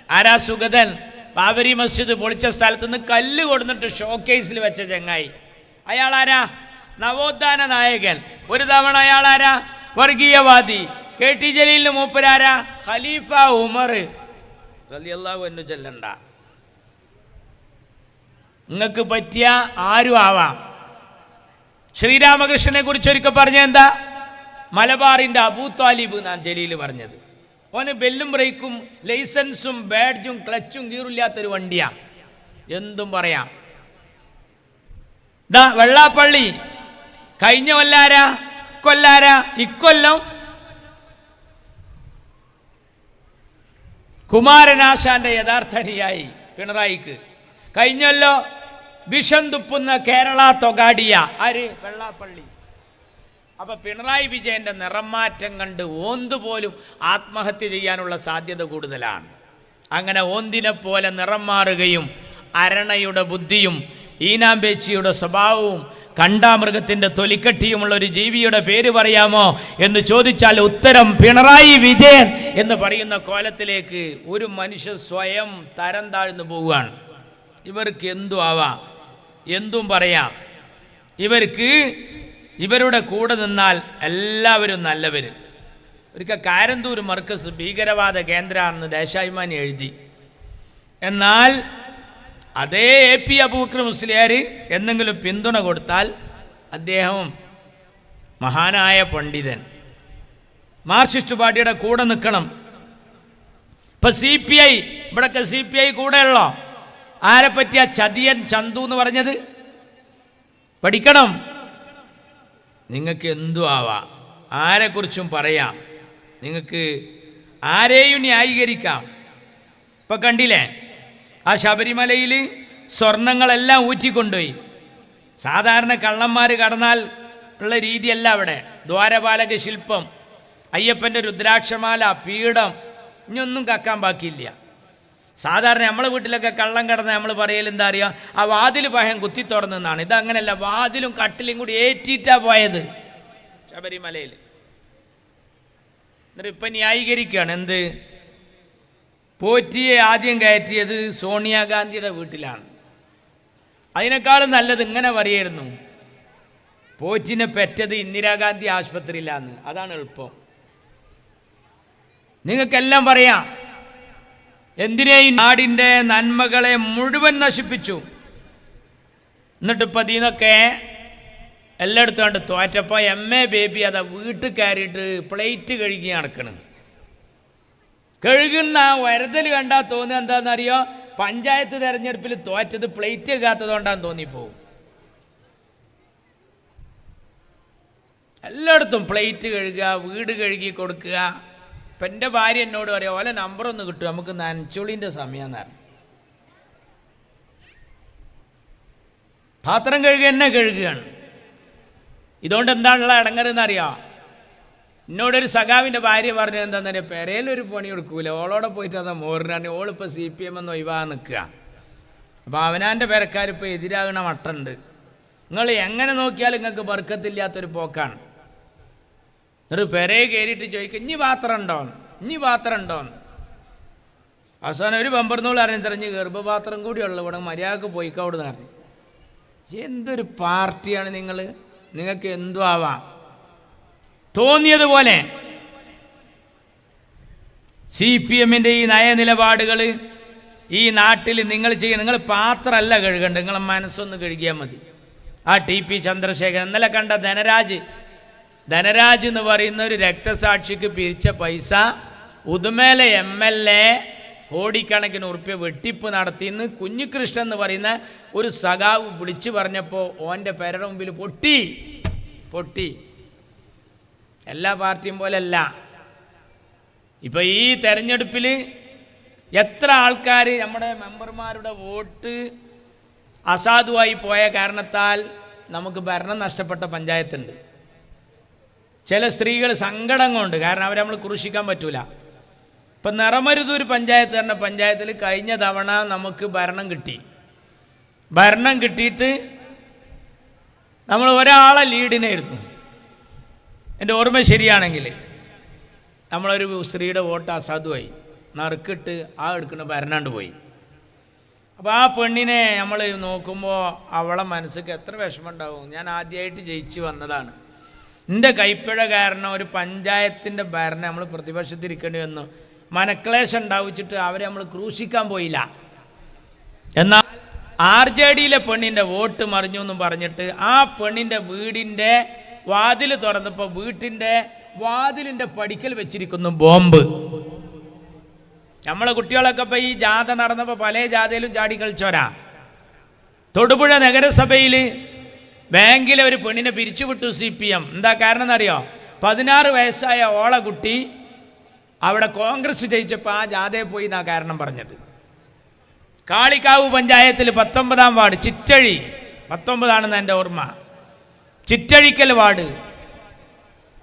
ആരാ സുഗതൻ? ബാബരി മസ്ജിദ് പൊളിച്ച സ്ഥലത്ത് നിന്ന് കല്ല് കൊടുത്തിട്ട് ഷോക്കേസിൽ വെച്ച ചങ്ങായി. അയാളാരാ? നവോത്ഥാന നായകൻ. ഒരു തവണ അയാളാരാ? വർഗീയവാദി. KT ജലീലിന് മൂപ്പരാരാ? ഖലീഫ ഉമർ റളിയല്ലാഹു അൻഹു. ചെല്ലണ്ട, നിങ്ങൾക്ക് പറ്റിയ ആരും ആവാം. ശ്രീരാമകൃഷ്ണനെ കുറിച്ച് ഒരിക്കൽ പറഞ്ഞ എന്താ? മലബാറിന്റെ അബൂ താലിബ് എന്നാണ് ജലീൽ പറഞ്ഞത്. ഓന് ബെല്ലും ബ്രേക്കും ലൈസൻസും ബാഡ്ജും ക്ലച്ചും ഗീറില്ലാത്തൊരു വണ്ടിയാ. എന്തും പറയാം. വെള്ളാപ്പള്ളി കഴിഞ്ഞ കൊല്ലാരാ? കൊല്ലാരാ? ഇക്കൊല്ലം കുമാരനാശാന്റെ യഥാർത്ഥ അനുയായി പിണറായിക്ക്. കഴിഞ്ഞല്ലോ വിഷം തുപ്പുന്ന കേരള തൊഗാഡിയ ആര്? വെള്ളാപ്പള്ളി. അപ്പൊ പിണറായി വിജയന്റെ നിറം മാറ്റം കണ്ട് ഓന്ത് പോലും ആത്മഹത്യ ചെയ്യാനുള്ള സാധ്യത കൂടുതലാണ്. അങ്ങനെ ഓന്തിനെ പോലെ നിറം മാറുകയും അരണയുടെ ബുദ്ധിയും ഈനാമ്പേച്ചിയുടെ സ്വഭാവവും കണ്ടാമൃഗത്തിൻ്റെ തൊലിക്കട്ടിയുമുള്ള ഒരു ജീവിയുടെ പേര് പറയാമോ എന്ന് ചോദിച്ചാൽ ഉത്തരം പിണറായി വിജയൻ എന്ന് പറയുന്ന കോലത്തിലേക്ക് ഒരു മനുഷ്യൻ സ്വയം തരം താഴ്ന്നു പോവുകയാണ്. ഇവർക്ക് എന്തും ആവാം, എന്തും പറയാം. ഇവരുടെ കൂടെ നിന്നാൽ എല്ലാവരും നല്ലവർ. ഒരിക്കൽ കാരന്തൂർ മർക്കസ് ഭീകരവാദ കേന്ദ്രമാണെന്ന് ദേശാഭിമാനി എഴുതി. എന്നാൽ അതേ AP അബൂബക്കർ മുസ്ലിയാർ എന്തെങ്കിലും പിന്തുണ കൊടുത്താൽ അദ്ദേഹം മഹാനായ പണ്ഡിതൻ, മാർക്സിസ്റ്റ് പാർട്ടിയുടെ കൂടെ നിൽക്കണം. ഇപ്പം CPI, ഇവിടൊക്കെ CPI കൂടെയുള്ളോ? ആരെ പറ്റിയ ചതിയൻ ചന്തു എന്ന് പറഞ്ഞത്? പഠിക്കണം. നിങ്ങൾക്ക് എന്തു ആവാം, ആരെക്കുറിച്ചും പറയാം, നിങ്ങൾക്ക് ആരെയും ന്യായീകരിക്കാം. ഇപ്പം കണ്ടില്ലേ, ആ ശബരിമലയിൽ സ്വർണങ്ങളെല്ലാം ഊറ്റിക്കൊണ്ടുപോയി. സാധാരണ കള്ളന്മാർ കടന്നാൽ ഉള്ള രീതിയല്ല അവിടെ. ദ്വാരപാലക ശില്പം, അയ്യപ്പൻ്റെ രുദ്രാക്ഷമാല, പീഠം, ഇനിയൊന്നും കക്കാൻ ബാക്കിയില്ല. സാധാരണ നമ്മളെ വീട്ടിലൊക്കെ കള്ളം കിടന്ന് നമ്മൾ പറയൽ എന്താ അറിയുക? ആ വാതിൽ പഹയം കുത്തി തുറന്നെന്നാണ്. ഇതങ്ങനെയല്ല, വാതിലും കട്ടിലും കൂടി ഏറ്റിട്ടാണ് പോയത് ശബരിമലയിൽ. എന്നിട്ട് ഇപ്പം ന്യായീകരിക്കുകയാണ്. എന്ത്? പോറ്റിയെ ആദ്യം കയറ്റിയത് സോണിയാഗാന്ധിയുടെ വീട്ടിലാണ്. അതിനേക്കാളും നല്ലത് ഇങ്ങനെ പറയായിരുന്നു, പോറ്റിനെ പെറ്റത് ഇന്ദിരാഗാന്ധി ആശുപത്രിയിലാന്ന്. അതാണ് എളുപ്പം. നിങ്ങൾക്കെല്ലാം പറയാം. എന്തിനേയും നാടിൻ്റെ നന്മകളെ മുഴുവൻ നശിപ്പിച്ചു. എന്നിട്ടിപ്പോൾ ഇതിനൊക്കെ എല്ലായിടത്തും കണ്ട് തോറ്റപ്പോൾ MA ബേബി അതാ വീട്ടിൽ കയറിയിട്ട് പ്ലേറ്റ് കഴുകി നടക്കണം. കഴുകുന്ന വരതൽ കണ്ടാൽ തോന്നുക എന്താണെന്നറിയോ? പഞ്ചായത്ത് തെരഞ്ഞെടുപ്പിൽ തോറ്റത് പ്ലേറ്റ് കഴുകാത്തതുകൊണ്ടാന്ന് തോന്നിപ്പോവും. എല്ലായിടത്തും പ്ലേറ്റ് കഴുകുക, വീട് കഴുകി കൊടുക്കുക. ഇപ്പം എൻ്റെ ഭാര്യ എന്നോട് പറയാം, ഓലെ നമ്പറൊന്ന് കിട്ടും, നമുക്ക് നനച്ചുളിൻ്റെ സമയമെന്ന് പറഞ്ഞു. പാത്രം കഴുകുക തന്നെ കഴുകുകയാണ്. ഇതുകൊണ്ട് എന്താണുള്ള ഇടങ്ങരെന്നറിയാം? എന്നോടൊരു സഖാവിൻ്റെ ഭാര്യ പറഞ്ഞത് എന്താണെന്നറിയാം? പെരയിലൊരു പണി കൊടുക്കൂല, ഓളോടെ പോയിട്ട് അതാ മോറിനാണ്. ഓളിപ്പോൾ CPM എന്ന് ഒഴിവാൻ നിൽക്കുക. അപ്പോൾ അവനാൻ്റെ പെരക്കാരിപ്പോൾ എതിരാകണ മട്ടുണ്ട്. നിങ്ങൾ എങ്ങനെ നോക്കിയാലും നിങ്ങൾക്ക് ബർക്കത്തില്ലാത്തൊരു പോക്കാണ്. എന്നിട്ട് പെരയെ കയറിയിട്ട് ചോദിക്കുക, ഇനി പാത്രം ഉണ്ടോന്ന്, ഇനി പാത്രം ഉണ്ടോന്ന്. അവസാനം ഒരു ബമ്പർന്നോൾ അറിഞ്ഞ് ഗർഭപാത്രം കൂടിയുള്ള ഇവിടെ മര്യാദക്ക് പോയിക്കവിടുന്ന് പറഞ്ഞു. എന്തൊരു പാർട്ടിയാണ് നിങ്ങൾ, നിങ്ങൾക്ക് എന്തും ആവാം തോന്നിയതുപോലെ. CPMൻ്റെ ഈ നയനിലപാടുകൾ ഈ നാട്ടിൽ നിങ്ങൾ ചെയ്യണം. നിങ്ങൾ പാത്രമല്ല കഴുകണ്ട, നിങ്ങളെ മനസ്സൊന്ന് കഴുകിയാൽ മതി. ആ TP ചന്ദ്രശേഖരൻ ഇന്നലെ കണ്ട ധനരാജ് എന്ന് പറയുന്ന ഒരു രക്തസാക്ഷിക്ക് പിരിച്ച പൈസ ഉദുമേലെ MLA കോടിക്കണക്കിന് ഉറുപ്പ്യ വെട്ടിപ്പ് നടത്തിയെന്ന് കുഞ്ഞികൃഷ്ണൻ എന്ന് പറയുന്ന ഒരു സഖാവ് വിളിച്ചു പറഞ്ഞപ്പോൾ ഓൻ്റെ പേരുടെ മുമ്പിൽ പൊട്ടി. എല്ലാ പാർട്ടിയും പോലെയല്ല. ഇപ്പോൾ ഈ തെരഞ്ഞെടുപ്പിൽ എത്ര ആൾക്കാർ നമ്മുടെ മെമ്പർമാരുടെ വോട്ട് അസാധുവായി പോയ കാരണത്താൽ നമുക്ക് ഭരണം നഷ്ടപ്പെട്ട ഇപ്പം നിറമരുതൂർ പഞ്ചായത്ത് പറഞ്ഞ പഞ്ചായത്തിൽ കഴിഞ്ഞ തവണ നമുക്ക് ഭരണം കിട്ടി. ഭരണം കിട്ടിയിട്ട് നമ്മൾ ഒരാളെ ലീഡിനായിരുന്നു. എൻ്റെ ഓർമ്മ ശരിയാണെങ്കിൽ നമ്മളൊരു സ്ത്രീയുടെ വോട്ട് അസാധുവായി, നറുക്കിട്ട് ആ എടുക്കുന്ന ഭരണാണ്ട് പോയി. അപ്പോൾ ആ പെണ്ണിനെ നമ്മൾ നോക്കുമ്പോൾ അവളെ മനസ്സിക്ക് എത്ര വിഷമമുണ്ടാവും. ഞാൻ ആദ്യമായിട്ട് ജയിച്ചു വന്നതാണ്, എൻ്റെ കൈപ്പിഴ കാരണം ഒരു പഞ്ചായത്തിൻ്റെ ഭരണം നമ്മൾ പ്രതിപക്ഷത്തിരിക്കേണ്ടി വന്നു, മനക്ലേശം ഉണ്ടാവിച്ചിട്ട് അവരെ നമ്മൾ ക്രൂശിക്കാൻ പോയില്ല. എന്നാൽ RJDയിലെ പെണ്ണിൻ്റെ വോട്ട് മറിഞ്ഞു എന്നും പറഞ്ഞിട്ട് ആ പെണ്ണിൻ്റെ വീടിൻ്റെ വാതിൽ തുറന്നപ്പോൾ വീട്ടിൻ്റെ വാതിലിൻ്റെ പടിക്കൽ വെച്ചിരിക്കുന്നു ബോംബ്. നമ്മളെ കുട്ടികളൊക്കെ ഇപ്പോൾ ഈ ജാഥ നടന്നപ്പോൾ പല ജാഥയിലും ചാടി കളിച്ചോരാ. തൊടുപുഴ നഗരസഭയിൽ ബാങ്കിലെ ഒരു പെണ്ണിനെ പിരിച്ചുവിട്ടു CPM. എന്താ കാരണം എന്നറിയോ? 16 വയസ്സായ ഓളെ കുട്ടി അവിടെ കോൺഗ്രസ് ജയിച്ചപ്പോൾ ആ ജാഥയിൽ പോയി എന്നാ കാരണം പറഞ്ഞത്. കാളിക്കാവ് പഞ്ചായത്തിൽ 19-ാം വാർഡ് ചിറ്റഴി, 19ആണെന്ന് എൻ്റെ ഓർമ്മ, ചിറ്റഴിക്കൽ വാർഡ്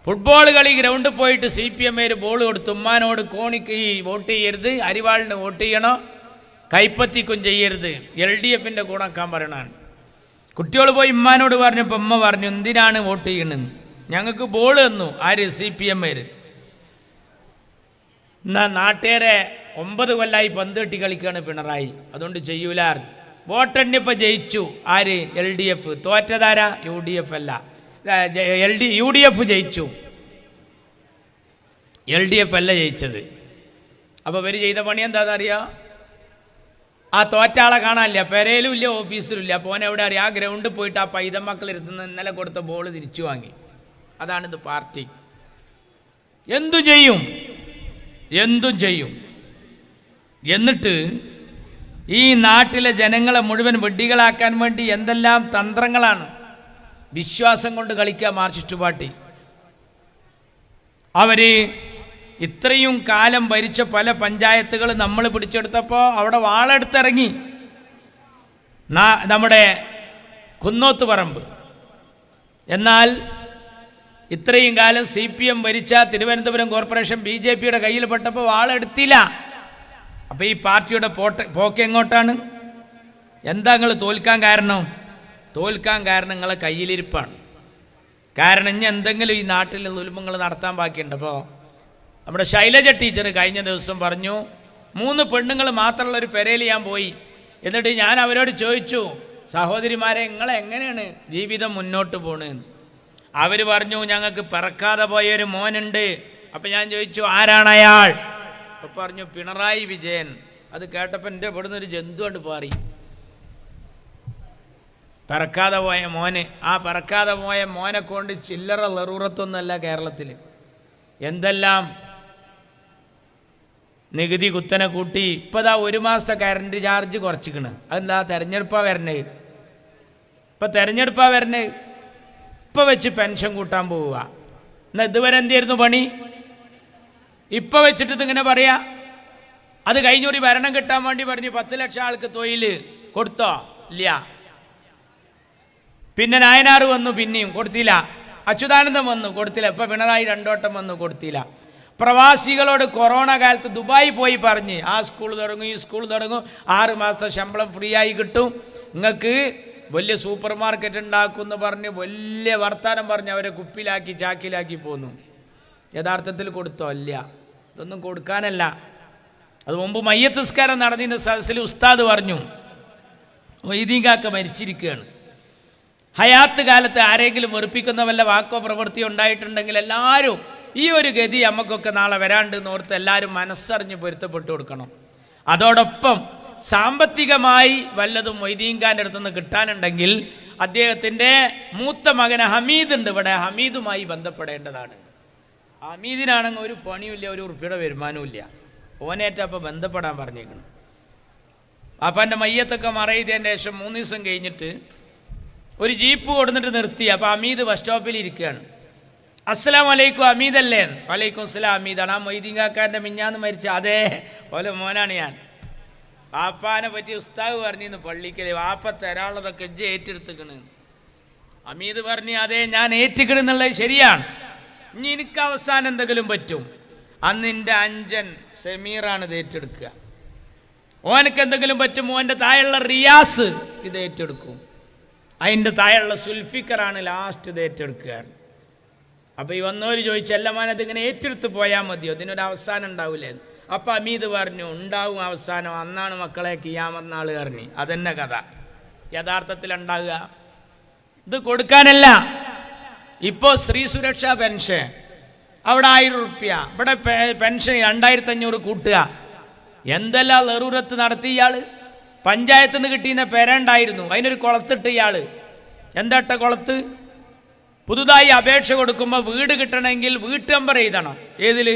ഫുട്ബോൾ കളി ഗ്രൗണ്ടിൽ പോയിട്ട് CPM ബോൾ കൊടുത്തു. ഉമ്മാനോട് കോണിക്ക് ഈ വോട്ട് ചെയ്യരുത്, അരിവാളിന് വോട്ട് ചെയ്യണോ, കൈപ്പത്തിക്കും ചെയ്യരുത്, LDFൻ്റെ കൂടെ ആക്കാൻ പറയണതാണ്. കുട്ടികൾ പോയി ഉമ്മാനോട് പറഞ്ഞപ്പോൾ ഉമ്മ പറഞ്ഞു എന്തിനാണ് വോട്ട് ചെയ്യണമെന്ന്. ഞങ്ങൾക്ക് ബോൾ തന്നു ആര്? CPM. എന്നാൽ നാട്ടുകാരെ 9 കൊല്ലമായി പന്ത് കെട്ടി കളിക്കുകയാണ് പിണറായി, അതുകൊണ്ട് ചെയ്യൂല. വോട്ടെണ്ണിപ്പോൾ ജയിച്ചു ആര്? LDF. തോറ്റതാരാ? UDF അല്ല, UDF ജയിച്ചു, LDF അല്ല ജയിച്ചത്. അപ്പോൾ ഇവർ ചെയ്ത പണി എന്താണെന്നറിയാം? ആ തോറ്റാളെ കാണാനില്ല, പെരയിലും ഇല്ല, ഓഫീസിലും ഇല്ല. അപ്പോൾ എവിടെ അറിയാം? ആ ഗ്രൗണ്ടിൽ പോയിട്ട് ആ പൈതമക്കൾ ഇരുത്തുന്ന ഇന്നലെ കൊടുത്ത ബോൾ തിരിച്ചു വാങ്ങി. അതാണിത് പാർട്ടി. എന്തും ചെയ്യും, എന്തും ചെയ്യും. എന്നിട്ട് ഈ നാട്ടിലെ ജനങ്ങളെ മുഴുവൻ വെഡ്ഡികളാക്കാൻ വേണ്ടി എന്തെല്ലാം തന്ത്രങ്ങളാണ്. വിശ്വാസം കൊണ്ട് കളിക്കുക മാർക്സിസ്റ്റ് പാർട്ടി. അവർ ഇത്രയും കാലം ഭരിച്ച പല പഞ്ചായത്തുകൾ നമ്മൾ പിടിച്ചെടുത്തപ്പോൾ അവിടെ വാളെടുത്തിറങ്ങി. നമ്മുടെ കുന്നോത്ത് പറമ്പ്. എന്നാൽ ഇത്രയും കാലം CPM ഭരിച്ച തിരുവനന്തപുരം കോർപ്പറേഷൻ BJPയുടെ കയ്യിൽ പെട്ടപ്പോൾ വാളെടുത്തില്ല. അപ്പോൾ ഈ പാർട്ടിയുടെ പോക്ക് എങ്ങോട്ടാണ്? എന്താ നിങ്ങൾ തോൽക്കാൻ കാരണം? തോൽക്കാൻ കാരണം നിങ്ങളെ കയ്യിലിരിപ്പാണ്. കാരണം ഇനി എന്തെങ്കിലും ഈ നാട്ടിൽ ദുൽമങ്ങൾ നടത്താൻ ബാക്കിയുണ്ട്. അപ്പോൾ നമ്മുടെ ശൈലജ ടീച്ചർ കഴിഞ്ഞ ദിവസം പറഞ്ഞു 3 പെണ്ണുങ്ങൾ മാത്രമുള്ള ഒരു പെരയിൽ ഞാൻ പോയി. എന്നിട്ട് ഞാൻ അവരോട് ചോദിച്ചു, സഹോദരിമാരെ നിങ്ങളെങ്ങനെയാണ് ജീവിതം മുന്നോട്ട് പോകണമെന്ന്. അവർ പറഞ്ഞു ഞങ്ങൾക്ക് പിറക്കാതെ പോയൊരു മോനുണ്ട്. അപ്പം ഞാൻ ചോദിച്ചു ആരാണ് അയാൾ? അപ്പം പറഞ്ഞു പിണറായി വിജയൻ. അത് കേട്ടപ്പോൾ എൻ്റെ ഇവിടുന്ന് ഒരു ജന്തു കൊണ്ട് പാറി. പിറക്കാതെ പോയ മോന്. ആ പിറക്കാതെ പോയ മോനെ കൊണ്ട് ചില്ലറ ലറൂറത്തൊന്നുമല്ല കേരളത്തിൽ. എന്തെല്ലാം നികുതി കുത്തനെ കൂട്ടി. ഇപ്പം ദാ 1 മാസത്തെ കറണ്ട് ചാർജ് കുറച്ചിക്കണ്. അതെന്താ? തെരഞ്ഞെടുപ്പാണ് വരണേ. ഇപ്പം തെരഞ്ഞെടുപ്പാണ് വരണേ. ഇപ്പം വെച്ച് പെൻഷൻ കൂട്ടാൻ പോവുക. എന്നാൽ ഇതുവരെ എന്തായിരുന്നു പണി? ഇപ്പം വെച്ചിട്ട് ഇതിങ്ങനെ പറയാ. അത് കഴിഞ്ഞൊരു ഭരണം കിട്ടാൻ വേണ്ടി പറഞ്ഞു 10 ലക്ഷം ആൾക്ക് തൊഴിൽ കൊടുത്തോ? ഇല്ല. പിന്നെ നായനാർ വന്നു, പിന്നെയും കൊടുത്തില്ല. അച്യുതാനന്ദൻ വന്നു, കൊടുത്തില്ല. ഇപ്പം പിണറായി 2 വട്ടം വന്നു, കൊടുത്തില്ല. പ്രവാസികളോട് കൊറോണ കാലത്ത് ദുബായി പോയി പറഞ്ഞ് ആ സ്കൂൾ തുടങ്ങും, ഈ സ്കൂൾ തുടങ്ങും, 6 മാസത്തെ ശമ്പളം ഫ്രീ ആയി കിട്ടും, നിങ്ങൾക്ക് വലിയ സൂപ്പർ മാർക്കറ്റ് ഉണ്ടാക്കുമെന്ന് പറഞ്ഞ് വലിയ വർത്താനം പറഞ്ഞ് അവരെ കുപ്പിലാക്കി ചാക്കിലാക്കി പോന്നു. യഥാർത്ഥത്തിൽ കൊടുത്തോ? ഇല്ല. ഇതൊന്നും കൊടുക്കാനല്ല. അത് മുമ്പ് മയ്യത്ത് നിസ്കാരം നടന്നിരുന്ന സദസ്സിൽ ഉസ്താദ് പറഞ്ഞു മൊയ്തീൻകാക്ക മരിച്ചിരിക്കുകയാണ്. ഹയാത്ത് കാലത്ത് ആരെങ്കിലും വെറുപ്പിക്കുന്ന വല്ല വാക്കോ പ്രവൃത്തിയോ ഉണ്ടായിട്ടുണ്ടെങ്കിൽ എല്ലാവരും ഈ ഒരു ഗതി നമുക്കൊക്കെ നാളെ വരാണ്ടെന്ന് ഓർത്ത് എല്ലാവരും മനസ്സറിഞ്ഞ് പൊരുത്തപ്പെട്ടു കൊടുക്കണം. അതോടൊപ്പം സാമ്പത്തികമായി വല്ലതും മൊയ്തീൻഖാൻ്റെ അടുത്തുനിന്ന് കിട്ടാനുണ്ടെങ്കിൽ അദ്ദേഹത്തിൻ്റെ മൂത്ത മകൻ ഹമീദ് ഉണ്ട് ഇവിടെ, ഹമീദുമായി ബന്ധപ്പെടേണ്ടതാണ്. ഹമീദിനാണെങ്കിൽ ഒരു പണിയുമില്ല, ഒരു ഉറുപ്പിയുടെ വരുമാനവും ഇല്ല. ഓനേറ്റപ്പോൾ ബന്ധപ്പെടാൻ പറഞ്ഞേക്കണം. അപ്പം എൻ്റെ മയ്യത്തൊക്കെ മറയിതതിൻ്റെ ശേഷം 3 ദിവസം കഴിഞ്ഞിട്ട് ഒരു ജീപ്പ് കൊടുത്തിട്ട് നിർത്തി. അപ്പോൾ ഹമീദ് ബസ് സ്റ്റോപ്പിൽ ഇരിക്കുകയാണ്. അസ്സലാമു അലൈക്കും, ഹമീദല്ലേ? വലൈക്കും അസ്സലാം, ഹമീദാണ്. ആ മൊയ്തീൻകാക്കാരൻ്റെ മിഞ്ഞാന്ന് മരിച്ച അതേ പോലെ മോനാണ് ഞാൻ. വാപ്പാനെ പറ്റി ഉസ്താദ് പറഞ്ഞിരുന്നു പള്ളിക്കൽ, വാപ്പ തരാനുള്ളതൊക്കെ ഇജ്ജ് ഏറ്റെടുത്തിക്കണ്. ഹമീദ് പറഞ്ഞു അതെ ഞാൻ ഏറ്റിക്കണെന്നുള്ളത് ശരിയാണ്, ഇനി എനിക്ക് അവസാനം എന്തെങ്കിലും പറ്റും. അന്ന് എൻ്റെ അഞ്ചൻ സമീറാണ് ഇത് ഏറ്റെടുക്കുക. ഓനക്ക് എന്തെങ്കിലും പറ്റുമോ ഓൻ്റെ താഴെയുള്ള റിയാസ് ഇത് ഏറ്റെടുക്കും. അതിൻ്റെ താഴെയുള്ള സുൽഫിക്കറാണ് ലാസ്റ്റ് ഇത് ഏറ്റെടുക്കുകയാണ്. അപ്പോൾ ഈ വന്നവർ ചോദിച്ചു, അല്ലമാൻ അതിങ്ങനെ ഏറ്റെടുത്ത് പോയാൽ മതിയോ, ഇതിനൊരു അവസാനം ഉണ്ടാവില്ലേ? അപ്പം അമീദ് പറഞ്ഞു, ഉണ്ടാവും അവസാനം, അന്നാണ് മക്കളെ കിയാമത്ത് നാൾ പറഞ്ഞു. അതന്നെ കഥ. യഥാർത്ഥത്തിൽ ഉണ്ടാകുക ഇത് കൊടുക്കാനല്ല. ഇപ്പോൾ സ്ത്രീ സുരക്ഷാ പെൻഷൻ അവിടെ 1000 റുപ്യ, ഇവിടെ പെൻഷൻ 2500 കൂട്ടുക. എന്തെല്ലാം നെറൂരത്ത് നടത്തി ഇയാൾ. പഞ്ചായത്തിൽ നിന്ന് കിട്ടിയുന്ന പെരണ്ടായിരുന്നു, അതിനൊരു കുളത്തിട്ട് ഇയാൾ. എന്താട്ട കുളത്ത്? പുതുതായി അപേക്ഷ കൊടുക്കുമ്പോൾ വീട് കിട്ടണമെങ്കിൽ വീട്ട് നമ്പർ എഴുതണം. ഏതിൽ?